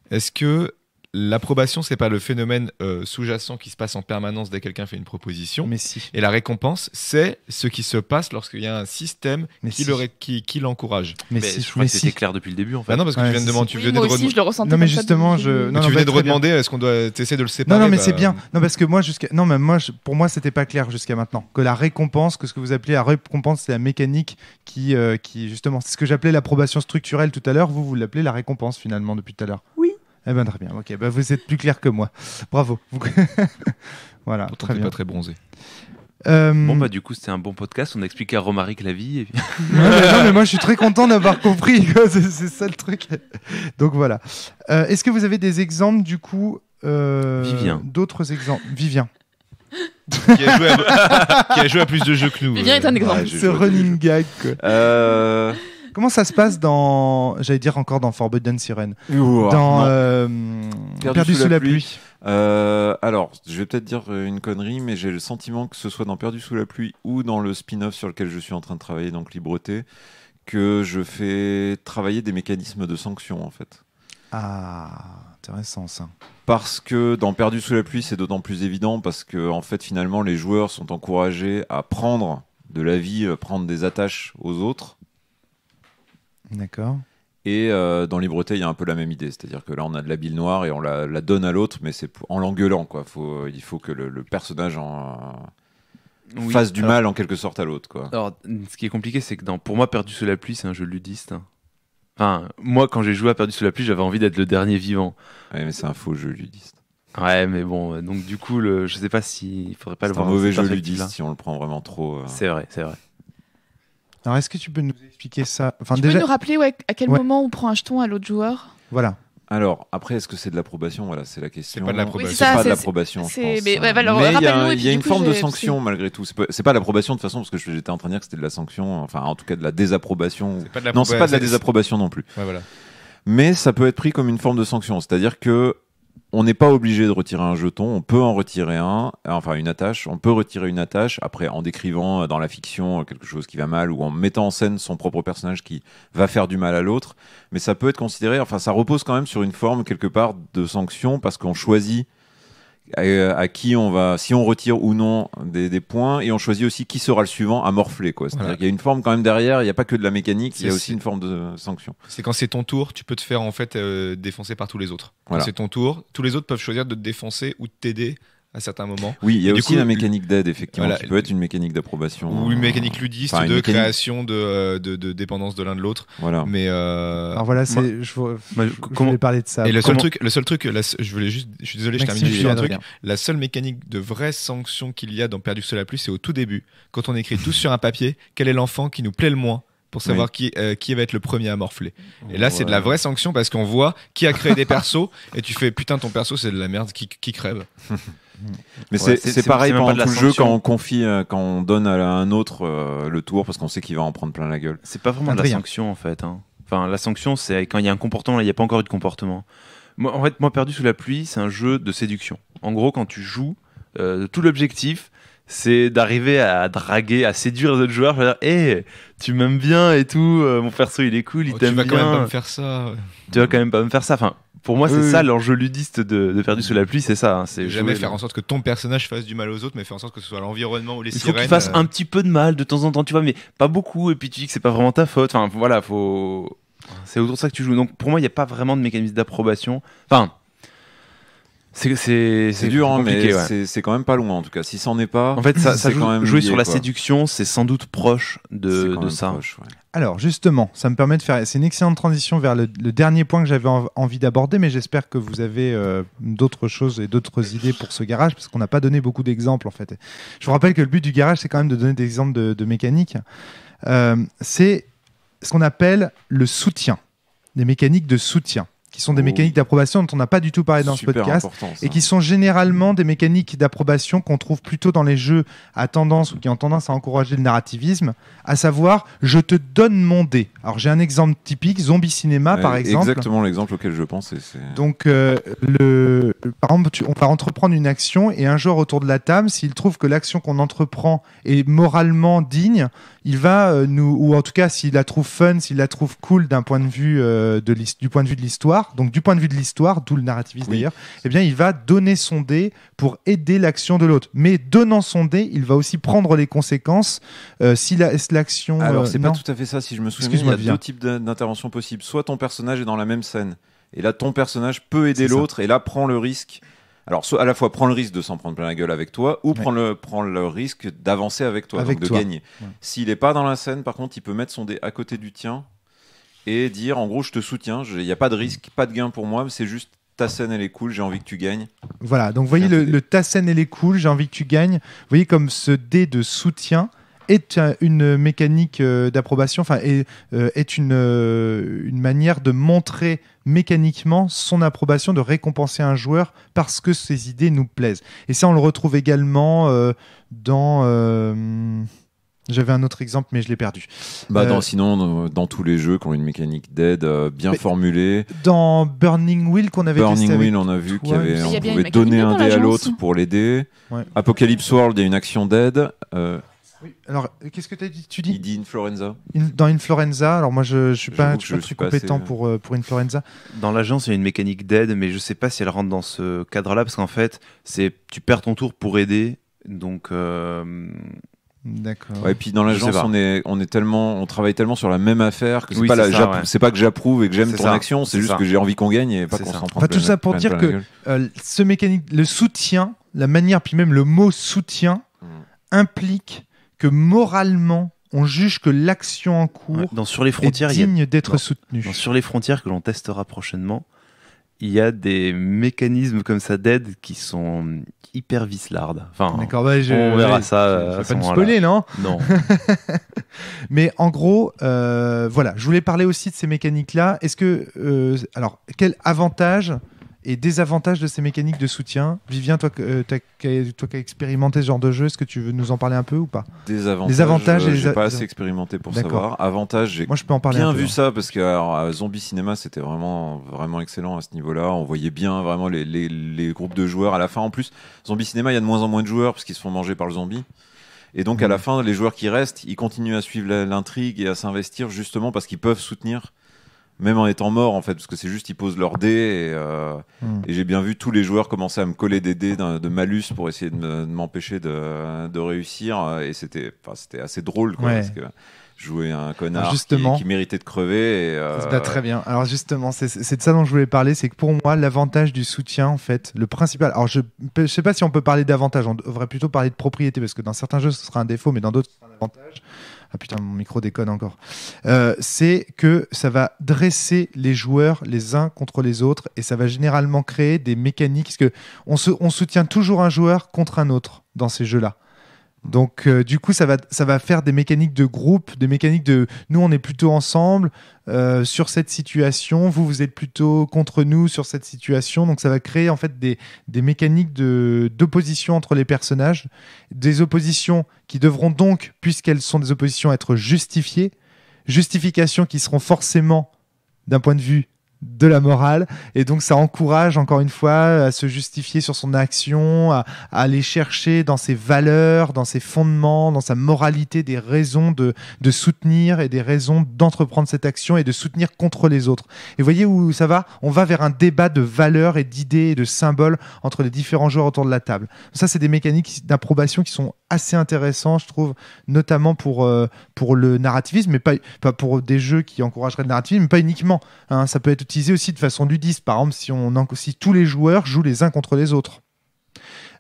est-ce que l'approbation, c'est pas le phénomène sous-jacent qui se passe en permanence dès que quelqu'un fait une proposition. Mais si. Et la récompense, c'est ce qui se passe lorsqu'il y a un système qui l'encourage. Mais si, je crois que c'était clair depuis le début, en fait. Bah non, parce que tu viens de demander. Moi aussi, je le ressentais. Non, mais justement, tu venais de redemander, est-ce qu'on doit essayer de le séparer? Non, mais c'est bien. Non, parce que pour moi, c'était pas clair jusqu'à maintenant. Que la récompense, que ce que vous appelez la récompense, c'est la mécanique qui justement, c'est ce que j'appelais l'approbation structurelle tout à l'heure. Vous l'appelez la récompense finalement depuis tout à l'heure. Oui. Eh ben très bien. Ok, vous êtes plus clair que moi. Bravo. Voilà. Pourtant, très t'es bien. pas très bronzé. Bon du coup c'était un bon podcast, on a expliqué à Romaric la vie et puis... non mais moi je suis très content d'avoir compris, c'est ça le truc. Donc voilà. Est-ce que vous avez des exemples du coup Vivien. D'autres exemples? Vivien. Qui a joué à plus de jeux que nous. Vivien est un exemple. Ce running gag. Comment ça se passe j'allais dire encore dans Forbidden Siren, dans Perdu sous la pluie. Alors, je vais peut-être dire une connerie, mais j'ai le sentiment que ce soit dans Perdu sous la pluie ou dans le spin-off sur lequel je suis en train de travailler, donc Libreté, que je fais travailler des mécanismes de sanction en fait. Ah, intéressant ça. Parce que dans Perdu sous la pluie, c'est d'autant plus évident parce que en fait, finalement, les joueurs sont encouragés à prendre de la vie, prendre des attaches aux autres. D'accord. Et dans Libreté, il y a un peu la même idée. C'est-à-dire que là, on a de la bile noire et on la donne à l'autre, mais c'est en l'engueulant, quoi. Il faut que le personnage fasse du mal, en quelque sorte, à l'autre, quoi. Alors, ce qui est compliqué, c'est que pour moi, Perdu sous la pluie, c'est un jeu ludiste. Enfin, moi, quand j'ai joué à Perdu sous la pluie, j'avais envie d'être le dernier vivant. Ouais, mais c'est un faux jeu ludiste. Ouais, mais bon, donc du coup, je sais pas il faudrait pas le voir. C'est un mauvais jeu ludiste si on le prend vraiment trop. C'est vrai. Alors, est-ce que tu peux nous expliquer ça? Tu peux nous rappeler à quel moment on prend un jeton à l'autre joueur? Voilà. Alors, après, est-ce que c'est de l'approbation? Voilà, c'est la question. C'est pas de l'approbation. Oui, c'est pas de l'approbation, je pense. Mais il y a une forme de sanction, malgré tout. C'est pas l'approbation, de toute façon, parce que j'étais en train de dire que c'était de la sanction, enfin, en tout cas, de la désapprobation. Non, c'est pas de la désapprobation non plus. Ouais, voilà. Mais ça peut être pris comme une forme de sanction. C'est-à-dire que on n'est pas obligé de retirer un jeton, on peut en retirer une attache, on peut retirer une attache, après en décrivant dans la fiction quelque chose qui va mal ou en mettant en scène son propre personnage qui va faire du mal à l'autre, mais ça peut être considéré, ça repose quand même sur une forme quelque part de sanction parce qu'on choisit à qui on va, si on retire ou non des points, et on choisit aussi qui sera le suivant à morfler, quoi. C'est-à-dire qu'il y a une forme quand même derrière, il n'y a pas que de la mécanique, il y a aussi une forme de sanction. C'est quand c'est ton tour, tu peux te faire en fait défoncer par tous les autres. Quand Voilà. c'est ton tour, tous les autres peuvent choisir de te défoncer ou de t'aider à certains moments. Oui, il y a aussi coup, la mécanique d'aide, effectivement, voilà, qui peut être une mécanique d'approbation. Ou une mécanique ludiste de création de dépendance de l'un de l'autre. Voilà. Mais alors voilà, je voulais parler de ça. Et le seul truc, je suis désolé, je termine juste un truc. Rien. La seule mécanique de vraie sanction qu'il y a dans Perdu sous la pluie, c'est au tout début, quand on écrit tous sur un papier quel est l'enfant qui nous plaît le moins, pour savoir qui va être le premier à morfler. Et là, c'est de la vraie sanction parce qu'on voit qui a créé des persos et tu fais putain, ton perso, c'est de la merde, qui crève. Mais c'est pareil pendant tout le jeu quand on confie, quand on donne à un autre le tour parce qu'on sait qu'il va en prendre plein la gueule. C'est pas vraiment de la sanction en fait. Enfin, la sanction, c'est quand il y a un comportement, là, il n'y a pas encore eu de comportement. Moi, Perdu sous la pluie, c'est un jeu de séduction. En gros, quand tu joues, tout l'objectif, c'est d'arriver à draguer, à séduire les autres joueurs. Je veux dire, hey, tu m'aimes bien et tout, mon perso il est cool, il t'aime bien. Tu vas quand même pas me faire ça. Tu vas quand même pas me faire ça. Enfin, pour moi, c'est ça l'enjeu ludiste de Perdu sous la pluie, c'est ça. C'est jamais faire en sorte que ton personnage fasse du mal aux autres, mais faire en sorte que ce soit l'environnement ou les sirènes. Il faut qu'il fasse un petit peu de mal de temps en temps, tu vois, mais pas beaucoup. Et puis tu dis que c'est pas vraiment ta faute. Enfin, voilà, c'est autour de ça que tu joues. Donc pour moi, il n'y a pas vraiment de mécanisme d'approbation. Enfin, c'est dur, compliqué, mais c'est quand même pas loin en tout cas. Si c'en est pas, en fait, ça joue, quand même jouer lié, sur la quoi. séduction, c'est sans doute proche de ça. Proche, ouais. Alors justement, ça me permet de faire. C'est une excellente transition vers le dernier point que j'avais envie d'aborder, mais j'espère que vous avez d'autres choses et d'autres idées pour ce garage, parce qu'on n'a pas donné beaucoup d'exemples en fait. Je vous rappelle que le but du garage, c'est quand même de donner des exemples de mécanique. C'est ce qu'on appelle le soutien, des mécaniques de soutien, qui sont des mécaniques d'approbation dont on n'a pas du tout parlé dans ce podcast, et qui sont généralement des mécaniques d'approbation qu'on trouve plutôt dans les jeux à tendance ou qui ont tendance à encourager le narrativisme, à savoir je te donne mon dé. Alors j'ai un exemple typique, Zombie Cinéma par exemple. Exactement l'exemple auquel je pensais. Donc par exemple, on va entreprendre une action et un joueur autour de la table, s'il trouve que l'action qu'on entreprend est moralement digne, il va ou en tout cas s'il la trouve fun, s'il la trouve cool d'un point de vue du point de vue de l'histoire, donc du point de vue de l'histoire, d'où le narrativiste d'ailleurs, eh bien il va donner son dé pour aider l'action de l'autre. Mais donnant son dé, il va aussi prendre les conséquences si l'action. Alors c'est pas tout à fait ça, si je me souviens. Il y a deux types d'interventions possibles. Soit ton personnage est dans la même scène, et là ton personnage peut aider l'autre, et là prend le risque. Alors, soit à la fois prends le risque de s'en prendre plein la gueule avec toi, ou prends le risque d'avancer avec toi, donc de gagner. Ouais. S'il n'est pas dans la scène, par contre, il peut mettre son dé à côté du tien et dire, en gros, je te soutiens, il n'y a pas de risque, pas de gain pour moi, mais c'est juste ta scène, elle est cool, j'ai envie que tu gagnes. Voilà, donc vous voyez, le ta scène, elle est cool, j'ai envie que tu gagnes. Vous voyez comme ce dé de soutien est une mécanique d'approbation, enfin est une manière de montrer mécaniquement son approbation, de récompenser un joueur parce que ses idées nous plaisent. Et ça, on le retrouve également dans... J'avais un autre exemple, mais je l'ai perdu. Sinon, dans tous les jeux qui ont une mécanique d'aide bien formulée. Dans Burning Wheel qu'on avait testé. Burning Wheel, on a vu qu'on pouvait donner un dé à l'autre pour l'aider. Ouais. Apocalypse World, il y a une action d'aide. Oui. Alors, qu'est-ce que tu dis Il dit Influenza. Dans Influenza, alors moi je suis pas très compétent pour Influenza. Dans l'agence, il y a une mécanique d'aide, mais je sais pas si elle rentre dans ce cadre-là, parce qu'en fait, tu perds ton tour pour aider, donc... D'accord. Ouais, et puis dans l'agence, on travaille tellement sur la même affaire que c'est pas que j'approuve et que j'aime ton action, c'est juste que j'ai envie qu'on gagne et pas qu'on s'en prenne. Tout ça pour dire que ce mécanique, le soutien, la manière, puis même le mot soutien implique que moralement, on juge que l'action en cours sur les frontières, est digne d'être soutenue. Sur les frontières que l'on testera prochainement, il y a des mécanismes comme ça d'aide qui sont hyper vislardes. Enfin, d'accord, on verra ça. Je vais pas nous spoiler, non ? Non. Mais en gros, voilà, je voulais parler aussi de ces mécaniques-là. Est-ce que, alors, quel avantage et désavantages de ces mécaniques de soutien? Vivien, toi qui as expérimenté ce genre de jeu, est-ce que tu veux nous en parler un peu ou pas? Désavantages, j'ai pas assez expérimenté pour savoir. Avantages, j'ai bien vu ça parce que Zombie Cinéma, c'était vraiment, vraiment excellent à ce niveau-là. On voyait bien vraiment les groupes de joueurs. À la fin, en plus, Zombie Cinéma, il y a de moins en moins de joueurs parce qu'ils se font manger par le zombie. Et donc, à la fin, les joueurs qui restent, ils continuent à suivre l'intrigue et à s'investir justement parce qu'ils peuvent soutenir. Même en étant morts en fait, parce que c'est juste ils posent leurs dés et j'ai bien vu tous les joueurs commencer à me coller des dés de malus pour essayer de m'empêcher de réussir et c'était assez drôle quoi, parce que jouer un connard qui méritait de crever très bien. Alors justement c'est de ça dont je voulais parler, c'est que pour moi l'avantage du soutien en fait, le principal, alors je sais pas si on peut parler d'avantage, on devrait plutôt parler de propriété parce que dans certains jeux ce sera un défaut mais dans d'autres ce sera un avantage. Ah putain, mon micro déconne encore. C'est que ça va dresser les joueurs les uns contre les autres et ça va généralement créer des mécaniques. Parce que on soutient toujours un joueur contre un autre dans ces jeux-là. Donc du coup, ça va faire des mécaniques de groupe, des mécaniques de nous, on est plutôt ensemble sur cette situation, vous êtes plutôt contre nous sur cette situation. Donc ça va créer en fait des mécaniques d'opposition entre les personnages, des oppositions qui devront donc, puisqu'elles sont des oppositions, être justifiées, justifications qui seront forcément d'un point de vue de la morale, et donc ça encourage encore une fois à se justifier sur son action, à aller chercher dans ses valeurs, dans ses fondements, dans sa moralité des raisons de soutenir et des raisons d'entreprendre cette action et de soutenir contre les autres. Et vous voyez où ça va ? On va vers un débat de valeurs et d'idées et de symboles entre les différents joueurs autour de la table. Ça, c'est des mécaniques d'approbation qui sont assez intéressants, je trouve, notamment pour le narrativisme, mais pas pour des jeux qui encourageraient le narrativisme, mais pas uniquement. Hein, ça peut être utilisé aussi de façon ludiste, par exemple si tous les joueurs jouent les uns contre les autres.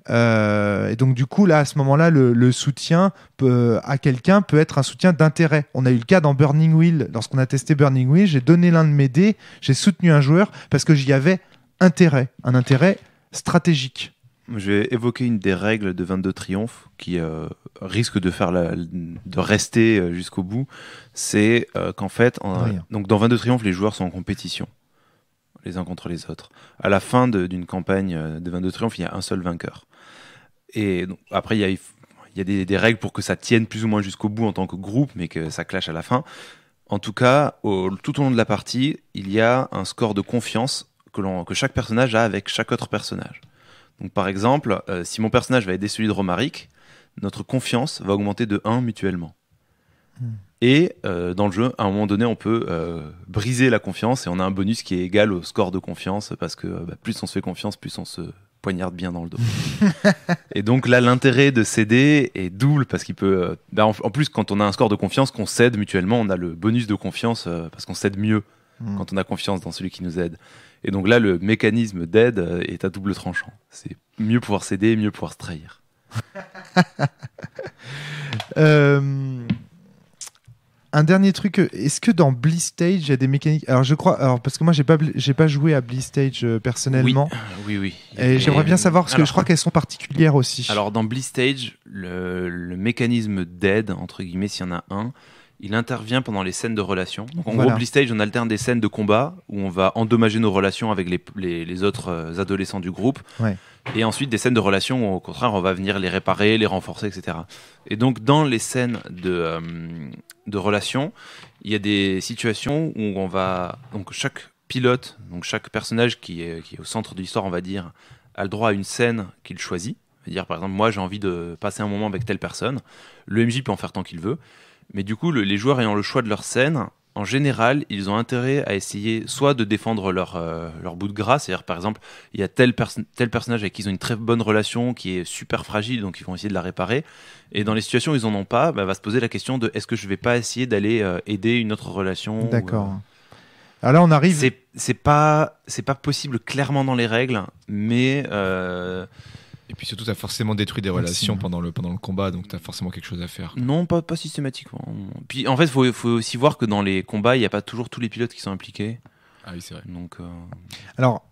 Et donc du coup là à ce moment-là le soutien à quelqu'un peut être un soutien d'intérêt. On a eu le cas dans Burning Wheel, lorsqu'on a testé Burning Wheel, j'ai donné l'un de mes dés, j'ai soutenu un joueur parce que j'y avais intérêt, un intérêt stratégique. Je vais évoquer une des règles de 22 Triomphes qui risque de rester jusqu'au bout. C'est qu'en fait, donc dans 22 Triomphes, les joueurs sont en compétition, les uns contre les autres. À la fin d'une campagne de 22 Triomphes, il y a un seul vainqueur. Et donc, après, il y a des règles pour que ça tienne plus ou moins jusqu'au bout en tant que groupe, mais que ça clash à la fin. En tout cas, tout au long de la partie, il y a un score de confiance que chaque personnage a avec chaque autre personnage. Donc par exemple, si mon personnage va aider celui de Romaric, notre confiance va augmenter de 1 mutuellement. Et dans le jeu, à un moment donné, on peut briser la confiance et on a un bonus qui est égal au score de confiance parce que plus on se fait confiance, plus on se poignarde bien dans le dos. Et donc là, l'intérêt de céder est double parce qu'il peut... en plus, quand on a un score de confiance, qu'on cède mutuellement, on a le bonus de confiance parce qu'on cède mieux quand on a confiance dans celui qui nous aide. Et donc là, le mécanisme d'aide est à double tranchant. C'est mieux pouvoir céder, mieux pouvoir se trahir. Un dernier truc, est-ce que dans Blistage il y a des mécaniques? Alors je crois, parce que moi j'ai pas joué à Blistage personnellement. Oui. Et j'aimerais bien savoir parce que je crois qu'elles sont particulières aussi. Alors dans Blistage, le mécanisme d'aide entre guillemets, s'il y en a un, il intervient pendant les scènes de relations. Donc en gros, Blistage, on alterne des scènes de combat où on va endommager nos relations avec les autres adolescents du groupe. Ouais. Et ensuite des scènes de relations où au contraire on va venir les réparer, les renforcer, etc. Et donc dans les scènes de relations, il y a des situations où on va... Donc chaque pilote, donc chaque personnage qui est au centre de l'histoire, on va dire, a le droit à une scène qu'il choisit. C'est-à-dire par exemple, moi j'ai envie de passer un moment avec telle personne. Le MJ peut en faire tant qu'il veut. Mais du coup, les joueurs ayant le choix de leur scène, en général, ils ont intérêt à essayer soit de défendre leur bout de gras, c'est-à-dire par exemple, il y a tel personnage avec qui ils ont une très bonne relation, qui est super fragile, donc ils vont essayer de la réparer. Et dans les situations où ils n'en ont pas, va se poser la question de est-ce que je vais pas essayer d'aller aider une autre relation. D'accord. Alors là, on arrive... C'est pas possible clairement dans les règles, mais... Et puis surtout, tu as forcément détruit des relations pendant le combat, donc tu as forcément quelque chose à faire. Non, pas systématiquement. Puis en fait, il faut aussi voir que dans les combats, il n'y a pas toujours tous les pilotes qui sont impliqués. Ah oui, c'est vrai. Donc, Alors,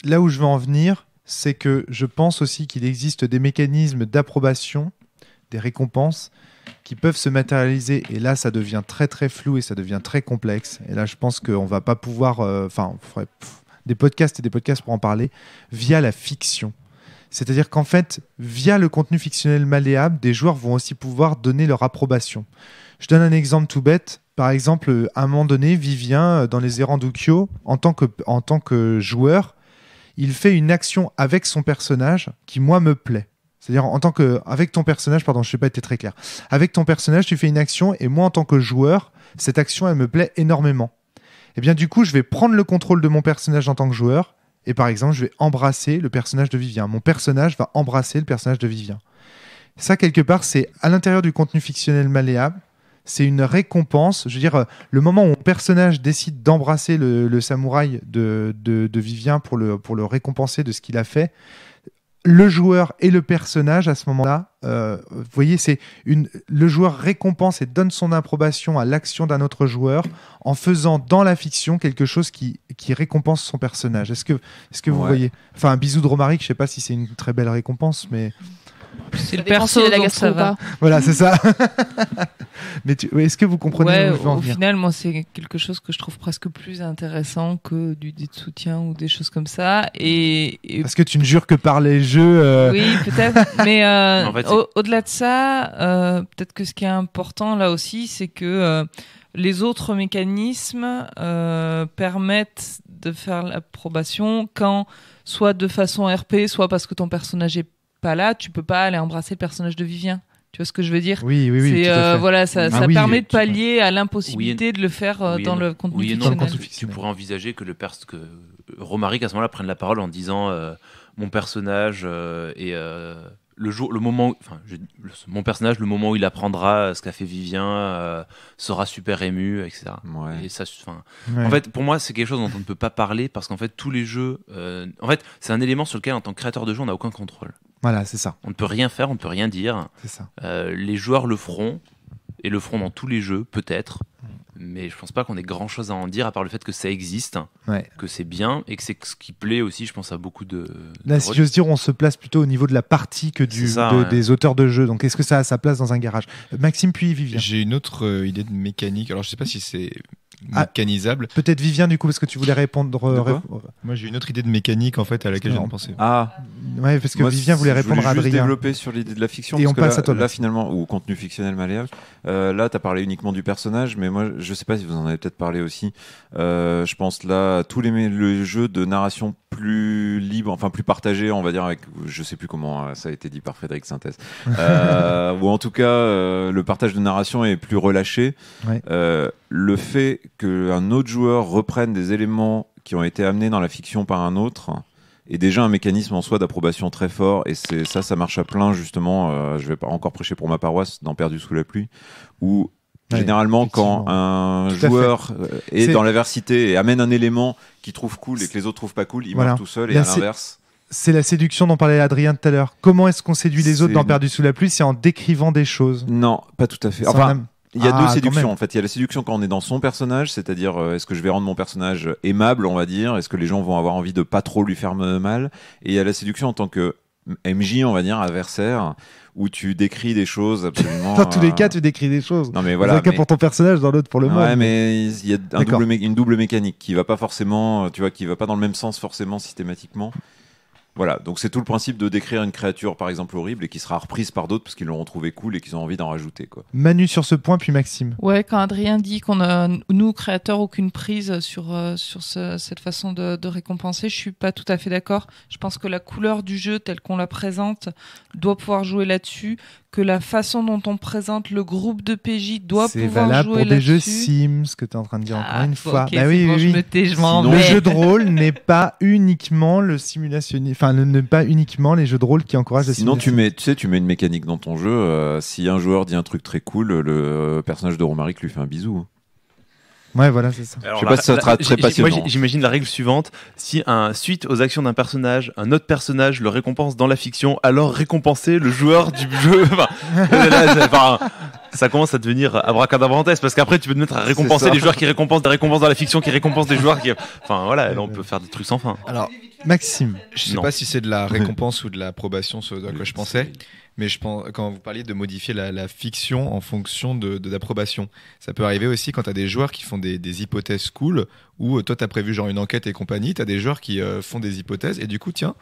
là où je veux en venir, c'est que je pense aussi qu'il existe des mécanismes d'approbation, des récompenses, qui peuvent se matérialiser. Et là, ça devient très très flou et ça devient très complexe. Et là, je pense qu'on ne va pas pouvoir... Enfin, des podcasts et des podcasts pour en parler, via la fiction. C'est-à-dire qu'en fait, via le contenu fictionnel malléable, des joueurs vont aussi pouvoir donner leur approbation. Je donne un exemple tout bête. Par exemple, à un moment donné, Vivien, dans Les Errants d'Ukyo, en tant que joueur, il fait une action avec son personnage qui, moi, me plaît. C'est-à-dire, avec ton personnage, pardon, je n'ai pas été très clair. Avec ton personnage, tu fais une action et moi, en tant que joueur, cette action, elle me plaît énormément. Et bien, du coup, je vais prendre le contrôle de mon personnage en tant que joueur. Et par exemple, je vais embrasser le personnage de Vivien. Mon personnage va embrasser le personnage de Vivien. Ça, quelque part, c'est à l'intérieur du contenu fictionnel malléable. C'est une récompense. Je veux dire, le moment où mon personnage décide d'embrasser le samouraï de Vivien pour le récompenser de ce qu'il a fait, le joueur et le personnage, à ce moment-là, vous voyez, le joueur récompense et donne son approbation à l'action d'un autre joueur en faisant dans la fiction quelque chose qui récompense son personnage. Est-ce que vous voyez? Enfin, un bisou de Romaric, je sais pas si c'est une très belle récompense, mais... C'est le perso, donc ça va. Voilà, c'est ça. Mais est-ce que vous comprenez où je veux en venir? Au final, moi, c'est quelque chose que je trouve presque plus intéressant que du dé de soutien ou des choses comme ça. Et... Parce que tu ne jures que par les jeux. Oui, peut-être. Mais en fait, au-delà de ça, peut-être que ce qui est important là aussi, c'est que les autres mécanismes permettent de faire l'approbation quand, soit de façon RP, soit parce que ton personnage est pas là, tu peux pas aller embrasser le personnage de Vivien. Tu vois ce que je veux dire? Oui. Voilà, ça permet de pallier à l'impossibilité de le faire dans le contenu fictionnel. Tu pourrais envisager que que Romaric à ce moment-là prenne la parole en disant mon personnage mon personnage, le moment où il apprendra ce qu'a fait Vivien, sera super ému, etc. Ouais. Et ça, en fait, pour moi, c'est quelque chose dont on ne peut pas parler parce qu'en fait, tous les jeux, en fait, c'est un élément sur lequel, en tant que créateur de jeu, on n'a aucun contrôle. Voilà, c'est ça. On ne peut rien faire, on ne peut rien dire. C'est ça. Les joueurs le feront et le feront dans tous les jeux, peut-être. Mais je pense pas qu'on ait grand chose à en dire à part le fait que ça existe, que c'est bien et que c'est ce qui plaît aussi, je pense, à beaucoup de. Là, si j'ose dire, on se place plutôt au niveau de la partie que des auteurs de jeux. Donc, est-ce que ça a sa place dans un garage? Maxime, puis Vivien. J'ai une autre idée de mécanique. Alors, je sais pas si c'est mécanisable. Peut-être Vivien, du coup, parce que tu voulais répondre. Moi, j'ai une autre idée de mécanique en fait à laquelle j'ai pensé. Ouais, parce que Vivien voulait répondre à Adrien. Je voulais juste développer sur l'idée de la fiction. Et on passe à toi. Là, finalement, ou contenu fictionnel malléable. Là, tu as parlé uniquement du personnage, mais moi, je sais pas si vous en avez peut-être parlé aussi. Je pense là à tous les jeux de narration plus libre, enfin plus partagé, on va dire, avec, je sais plus comment ça a été dit par Frédéric Synthèse. Ou en tout cas, le partage de narration est plus relâché. Ouais. Le fait qu'un autre joueur reprenne des éléments qui ont été amenés dans la fiction par un autre est déjà un mécanisme en soi d'approbation très fort, et ça marche à plein justement. Je vais pas encore prêcher pour ma paroisse dans Perdu sous la pluie, où généralement quand un joueur est dans l'aversité et amène un élément qu'il trouve cool et que les autres trouvent pas cool, il meurt tout seul, et à l'inverse. C'est la séduction dont parlait Adrien tout à l'heure. Comment est-ce qu'on séduit les autres dans Perdu sous la pluie? C'est en décrivant des choses. Non, pas tout à fait. Enfin, il y a deux séductions en fait. Il y a la séduction quand on est dans son personnage, c'est-à-dire est-ce que je vais rendre mon personnage aimable, on va dire, est-ce que les gens vont avoir envie de pas trop lui faire mal, et il y a la séduction en tant que MJ, on va dire, adversaire, où tu décris des choses absolument. Dans tous les cas, tu décris des choses. Non mais voilà. Dans un cas pour ton personnage, dans l'autre pour le monde. Ouais, mais il y a une double mécanique qui va pas forcément, tu vois, qui va pas dans le même sens forcément systématiquement. Voilà, donc c'est tout le principe de décrire une créature par exemple horrible et qui sera reprise par d'autres parce qu'ils l'auront trouvée cool et qu'ils ont envie d'en rajouter, quoi. Manu sur ce point, puis Maxime. Ouais, quand Adrien dit qu'on a, nous créateurs, aucune prise sur cette façon de récompenser, je suis pas tout à fait d'accord. Je pense que la couleur du jeu telle qu'on la présente doit pouvoir jouer là-dessus, que la façon dont on présente le groupe de PJ doit pouvoir jouer là-dessus. C'est valable pour des jeux Sims, que tu es en train de dire encore une fois. Okay, bah oui, bon, je me tais, je m'en vais. Le jeu de rôle n'est pas uniquement le simulationniste, enfin ne pas uniquement les jeux de rôle qui encouragent la simulation. Sinon tu mets une mécanique dans ton jeu, si un joueur dit un truc très cool, le personnage de Romaric lui fait un bisou. Ouais, voilà, c'est ça. Alors, je sais pas si ça sera très passionnant. Moi, j'imagine la règle suivante: si suite aux actions d'un personnage, un autre personnage le récompense dans la fiction, alors récompenser le joueur du jeu. Ça commence à devenir abracadabrantesque, parce qu'après tu peux te mettre à récompenser les joueurs qui récompensent des récompenses dans la fiction, qui récompensent des joueurs qui. Enfin voilà, là on peut faire des trucs sans fin. Alors, Maxime, je sais pas si c'est de la récompense ou de l'approbation, ce à quoi je pensais. Mais je pense, quand vous parliez de modifier la fiction en fonction d'approbation, ça peut arriver aussi quand tu as des joueurs qui font des hypothèses cool, ou toi tu as prévu genre une enquête et compagnie, tu as des joueurs qui font des hypothèses, et du coup, tiens,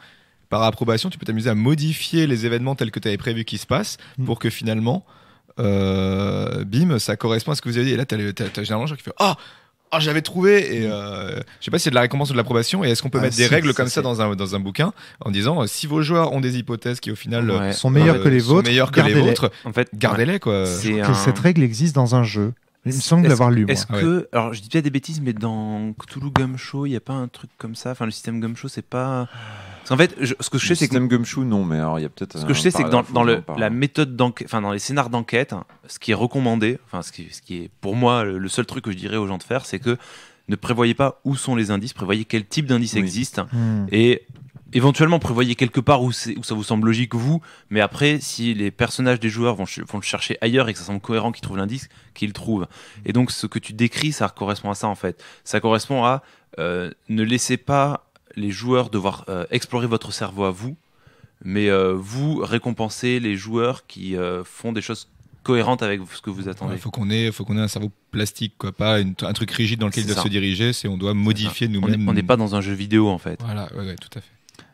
par approbation, tu peux t'amuser à modifier les événements tels que tu avais prévu qu'ils se passent, pour que finalement, bim, ça correspond à ce que vous avez dit. Et là, tu as généralement un joueur qui fait « Ah, j'avais trouvé !» Et je sais pas si c'est de la récompense ou de l'approbation, et est-ce qu'on peut mettre des règles comme ça dans un bouquin en disant si vos joueurs ont des hypothèses qui au final sont meilleures que les vôtres, en fait, gardez-les quoi. Cette règle existe dans un jeu. Il me semble l'avoir lu. Est-ce que, alors je dis peut-être des bêtises, mais dans Cthulhu Gumshoe, il n'y a pas un truc comme ça. Enfin, le système Gumshoe, c'est pas. Parce qu'en fait, ce que je sais, c'est que le système Gumshoe, non, mais alors il y a peut-être. Ce que je sais, c'est que dans la méthode d'enquête, enfin dans les scénars d'enquête, ce qui est recommandé, enfin ce qui est pour moi le seul truc que je dirais aux gens de faire, c'est que ne prévoyez pas où sont les indices, prévoyez quel type d'indice existe, et éventuellement prévoyez quelque part où ça vous semble logique vous, mais après si les personnages des joueurs vont le chercher ailleurs et que ça semble cohérent qu'ils trouvent l'indice, qu'ils le trouvent. Et donc ce que tu décris, ça correspond à ça en fait. Ça correspond à ne laissez pas les joueurs devoir explorer votre cerveau à vous, mais vous récompensez les joueurs qui font des choses cohérentes avec ce que vous attendez. Il faut qu'on ait un cerveau plastique, quoi, pas un truc rigide dans lequel ils doivent se diriger. On doit modifier nous-mêmes. On n'est pas dans un jeu vidéo en fait. Voilà, ouais, tout à fait.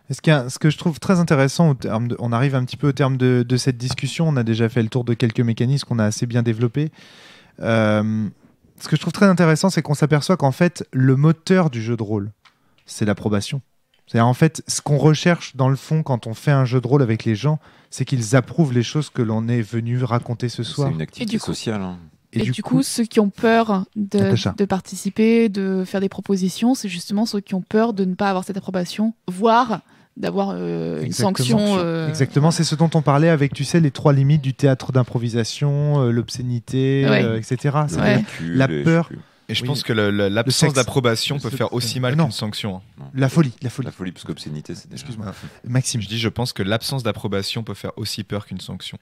Ce que je trouve très intéressant, on arrive un petit peu au terme de cette discussion, on a déjà fait le tour de quelques mécanismes qu'on a assez bien développés. Ce que je trouve très intéressant, c'est qu'on s'aperçoit qu'en fait, le moteur du jeu de rôle, c'est l'approbation. C'est-à-dire en fait, ce qu'on recherche dans le fond quand on fait un jeu de rôle avec les gens, c'est qu'ils approuvent les choses que l'on est venu raconter ce soir. C'est une activité sociale. Hein. Et du coup, ceux qui ont peur de participer, de faire des propositions, c'est justement ceux qui ont peur de ne pas avoir cette approbation, voire d'avoir une sanction. Exactement, c'est ce dont on parlait avec, tu sais, les 3 limites du théâtre d'improvisation, l'obscénité, etc. La peur. Et je pense que l'absence d'approbation peut faire aussi mal qu'une sanction. La folie, parce qu'obscénité, c'est déjà... Excuse-moi. Maxime. Je pense que l'absence d'approbation peut faire aussi peur qu'une sanction.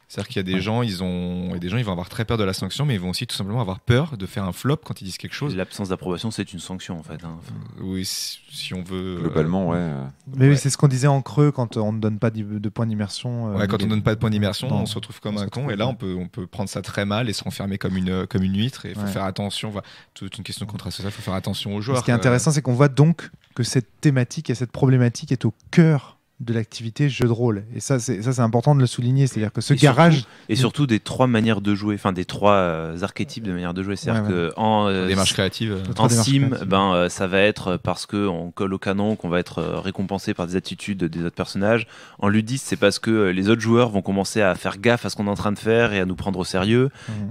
C'est-à-dire qu'il y a des gens, ils vont avoir très peur de la sanction, mais ils vont aussi tout simplement avoir peur de faire un flop quand ils disent quelque chose. L'absence d'approbation, c'est une sanction en fait. Hein. Oui, si on veut. Globalement, ouais. Mais oui, c'est ce qu'on disait en creux quand on ne donne pas de points d'immersion. Quand on ne donne pas de points d'immersion, on se retrouve comme un con. Et là, on peut prendre ça très mal et se renfermer comme une huître. Et il faut faire attention. Toute une question contrasociale, il faut faire attention aux joueurs. Ce qui est intéressant, c'est qu'on voit donc que cette thématique et cette problématique est au cœur de l'activité jeu de rôle. Et ça, c'est important de le souligner. C'est-à-dire que ce garage... surtout des 3 manières de jouer, enfin des 3 archétypes de manière de jouer. C'est-à-dire qu'en démarche créative, en sim, ça va être parce qu'on colle au canon, qu'on va être récompensé par des attitudes des autres personnages. En ludiste, c'est parce que les autres joueurs vont commencer à faire gaffe à ce qu'on est en train de faire et à nous prendre au sérieux.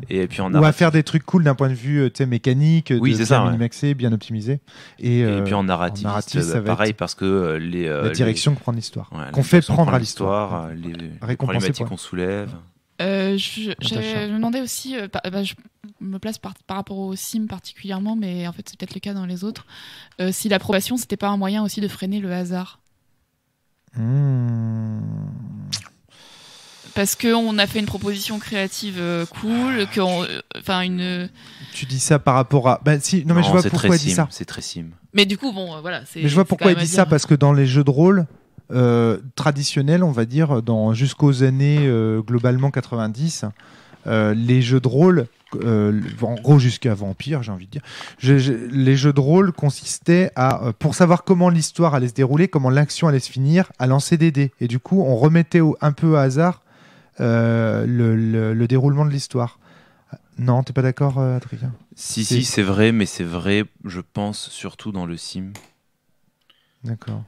Et puis ou à faire des trucs cool d'un point de vue mécanique, bien minimaxé, bien optimisé. Et puis en narratif, c'est pareil, parce que la direction que prend l'histoire. Qu'on fait prendre à l'histoire, les problématiques qu'on soulève. Je me demandais aussi, je me place par rapport au sim particulièrement, mais en fait c'est peut-être le cas dans les autres, si l'approbation c'était pas un moyen aussi de freiner le hasard. Parce qu'on a fait une proposition créative cool, Tu dis ça par rapport à... mais je vois pourquoi il dit ça. C'est très sim. Mais du coup, voilà. Mais je vois pourquoi il dit ça, parce que dans les jeux de rôle traditionnels, on va dire, jusqu'aux années globalement 90, les jeux de rôle, en gros jusqu'à Vampire, j'ai envie de dire, les jeux de rôle consistaient à, pour savoir comment l'histoire allait se dérouler, comment l'action allait se finir, à lancer des dés. Et du coup, on remettait un peu au hasard le déroulement de l'histoire. Non, t'es pas d'accord, Adrien ? Si, c'est vrai, mais c'est vrai, je pense, surtout dans le sim. D'accord.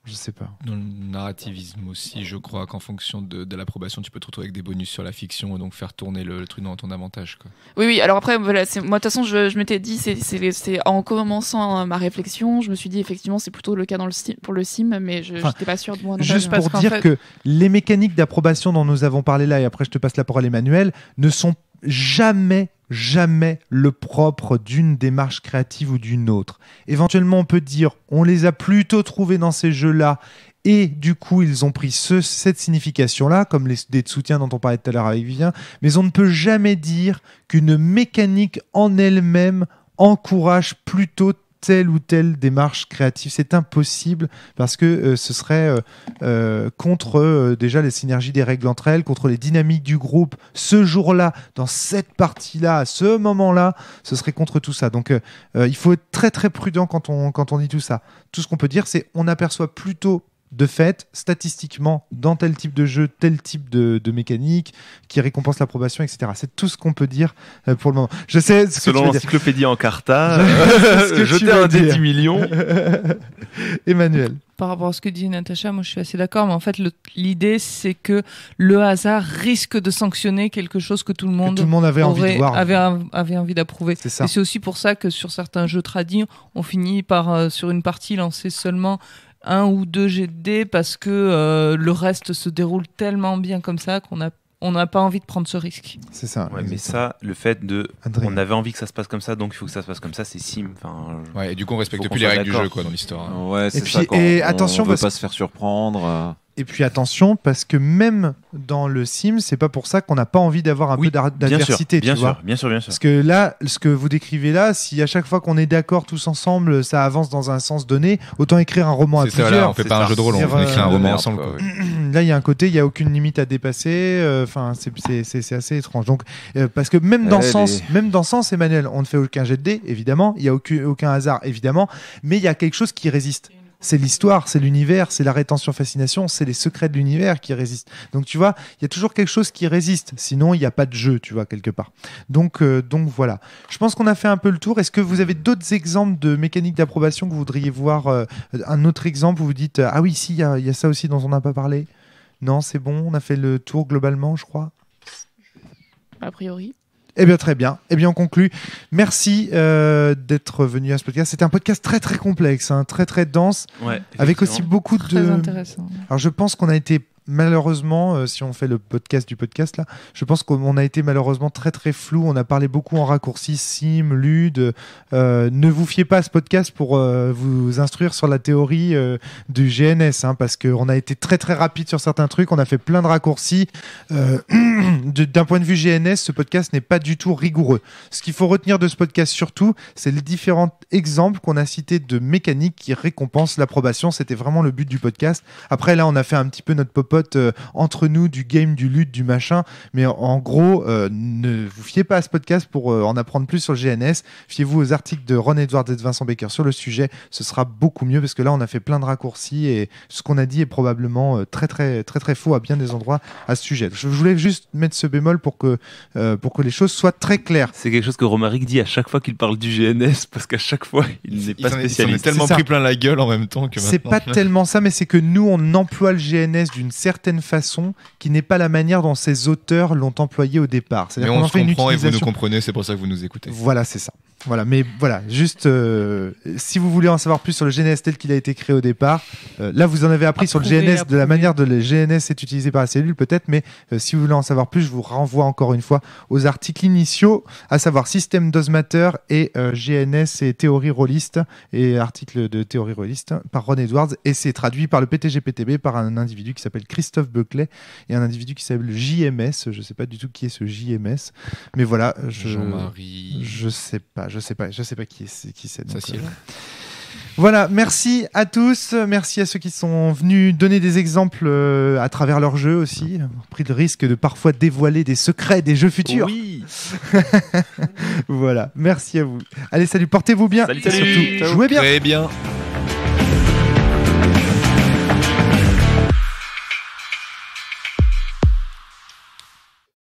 Je sais pas. Dans le narrativisme aussi, je crois qu'en fonction de l'approbation, tu peux te retrouver avec des bonus sur la fiction et donc faire tourner le truc dans ton avantage, quoi. Oui. Alors après, voilà, moi de toute façon, je m'étais dit, c'est en commençant ma réflexion, je me suis dit effectivement, c'est plutôt le cas pour le sim, mais je n'étais pas sûre de moi. Juste pour dire que les mécaniques d'approbation dont nous avons parlé là, et après je te passe la parole, Emmanuel, ne sont jamais le propre d'une démarche créative ou d'une autre. Éventuellement, on peut dire, on les a plutôt trouvés dans ces jeux-là, et du coup, ils ont pris cette signification-là, comme les dés de soutien dont on parlait tout à l'heure avec Vivien, mais on ne peut jamais dire qu'une mécanique en elle-même encourage plutôt telle ou telle démarche créative. C'est impossible parce que ce serait contre déjà les synergies des règles entre elles, contre les dynamiques du groupe ce jour-là, dans cette partie-là, à ce moment-là, ce serait contre tout ça. Donc il faut être très très prudent quand on dit tout ça. Tout ce qu'on peut dire, c'est on aperçoit plutôt de fait, statistiquement, dans tel type de jeu, tel type de mécanique qui récompense l'approbation, etc. C'est tout ce qu'on peut dire pour le moment. Je sais ce selon que l'encyclopédie Encarta, jeter un dé 10 millions. Emmanuel. Par rapport à ce que dit Natacha, moi je suis assez d'accord, mais en fait l'idée c'est que le hasard risque de sanctionner quelque chose que tout le monde avait envie de voir, avait envie d'approuver. C'est ça. Et c'est aussi pour ça que sur certains jeux tradis, on finit par sur une partie lancer seulement 1 ou 2 jets de dés parce que le reste se déroule tellement bien comme ça qu'on n'a pas envie de prendre ce risque. C'est ça. Ouais, mais ça, le fait on avait envie que ça se passe comme ça, donc il faut que ça se passe comme ça, c'est sim. Ouais, et du coup on respecte plus les règles du jeu dans l'histoire. Ouais, c'est ça. Attention, on veut pas se faire surprendre. Et puis attention, parce que même dans le sim, c'est pas pour ça qu'on n'a pas envie d'avoir un peu d'adversité. Bien sûr. Parce que là, ce que vous décrivez là, si à chaque fois qu'on est d'accord tous ensemble, ça avance dans un sens donné, autant écrire un roman à plusieurs. Là, on fait pas un jeu de rôle, on écrit un roman ensemble. Quoi. Là, il y a un côté, il y a aucune limite à dépasser. Enfin, c'est assez étrange. Donc, parce que même dans ce sens, Emmanuel, on ne fait aucun jet de dés, évidemment. Il y a aucun hasard, évidemment. Mais il y a quelque chose qui résiste. C'est l'histoire, c'est l'univers, c'est la rétention fascination, c'est les secrets de l'univers qui résistent. Donc tu vois, il y a toujours quelque chose qui résiste. Sinon, il n'y a pas de jeu, tu vois, quelque part. Donc voilà. Je pense qu'on a fait un peu le tour. Est-ce que vous avez d'autres exemples de mécaniques d'approbation que vous voudriez voir un autre exemple où vous dites ah oui, si, il y a ça aussi dont on n'a pas parlé. Non, c'est bon, on a fait le tour globalement, je crois. A priori. Eh bien, très bien. Eh bien, on conclut. Merci d'être venu à ce podcast. C'était un podcast très, très complexe, très, très dense, avec aussi beaucoup de... Très intéressant. Alors, je pense qu'on a été... Malheureusement, si on fait le podcast du podcast là, je pense qu'on a été malheureusement très très flou. On a parlé beaucoup en raccourci, sim, lude. Ne vous fiez pas à ce podcast pour vous instruire sur la théorie du GNS, parce qu'on a été très très rapide sur certains trucs. On a fait plein de raccourcis. D'un point de vue GNS, ce podcast n'est pas du tout rigoureux. Ce qu'il faut retenir de ce podcast surtout, c'est les différents exemples qu'on a cités de mécaniques qui récompensent l'approbation. C'était vraiment le but du podcast. Après là, on a fait un petit peu notre popote papote entre nous du game, du loot, du machin. Mais en gros, ne vous fiez pas à ce podcast pour en apprendre plus sur le GNS. Fiez-vous aux articles de Ron Edwards et de Vincent Baker sur le sujet. Ce sera beaucoup mieux parce que là, on a fait plein de raccourcis et ce qu'on a dit est probablement très, très, très, très faux à bien des endroits à ce sujet. Je voulais juste mettre ce bémol pour que les choses soient très claires. C'est quelque chose que Romaric dit à chaque fois qu'il parle du GNS parce qu'à chaque fois, il n'est pas spécialiste. Il s'en est tellement pris plein la gueule en même temps que c'est pas tellement ça, mais c'est que nous, on emploie le GNS d'une certaine façon qui n'est pas la manière dont ces auteurs l'ont employé au départ. C'est-à-dire qu'on en fait une utilisation... et vous nous comprenez, c'est pour ça que vous nous écoutez. Voilà, c'est ça. Voilà, mais voilà, juste si vous voulez en savoir plus sur le GNS tel qu'il a été créé au départ, là vous en avez appris sur le GNS, de la manière dont le GNS est utilisé par la cellule peut-être, mais si vous voulez en savoir plus, je vous renvoie encore une fois aux articles initiaux, à savoir System Does Matter et GNS et théorie rôliste, et article de théorie rôliste par Ron Edwards, et c'est traduit par le PTGPTB par un individu qui s'appelle Christophe Buckley et un individu qui s'appelle JMS, je sais pas du tout qui est ce JMS, mais voilà, Jean-Marie, je sais pas qui c'est. Donc, voilà, merci à tous, merci à ceux qui sont venus donner des exemples à travers leurs jeux aussi, pris le risque de parfois dévoiler des secrets des jeux futurs. Oui. Voilà, merci à vous. Allez, salut, portez-vous bien. Salut. Et surtout, jouez bien. Très bien.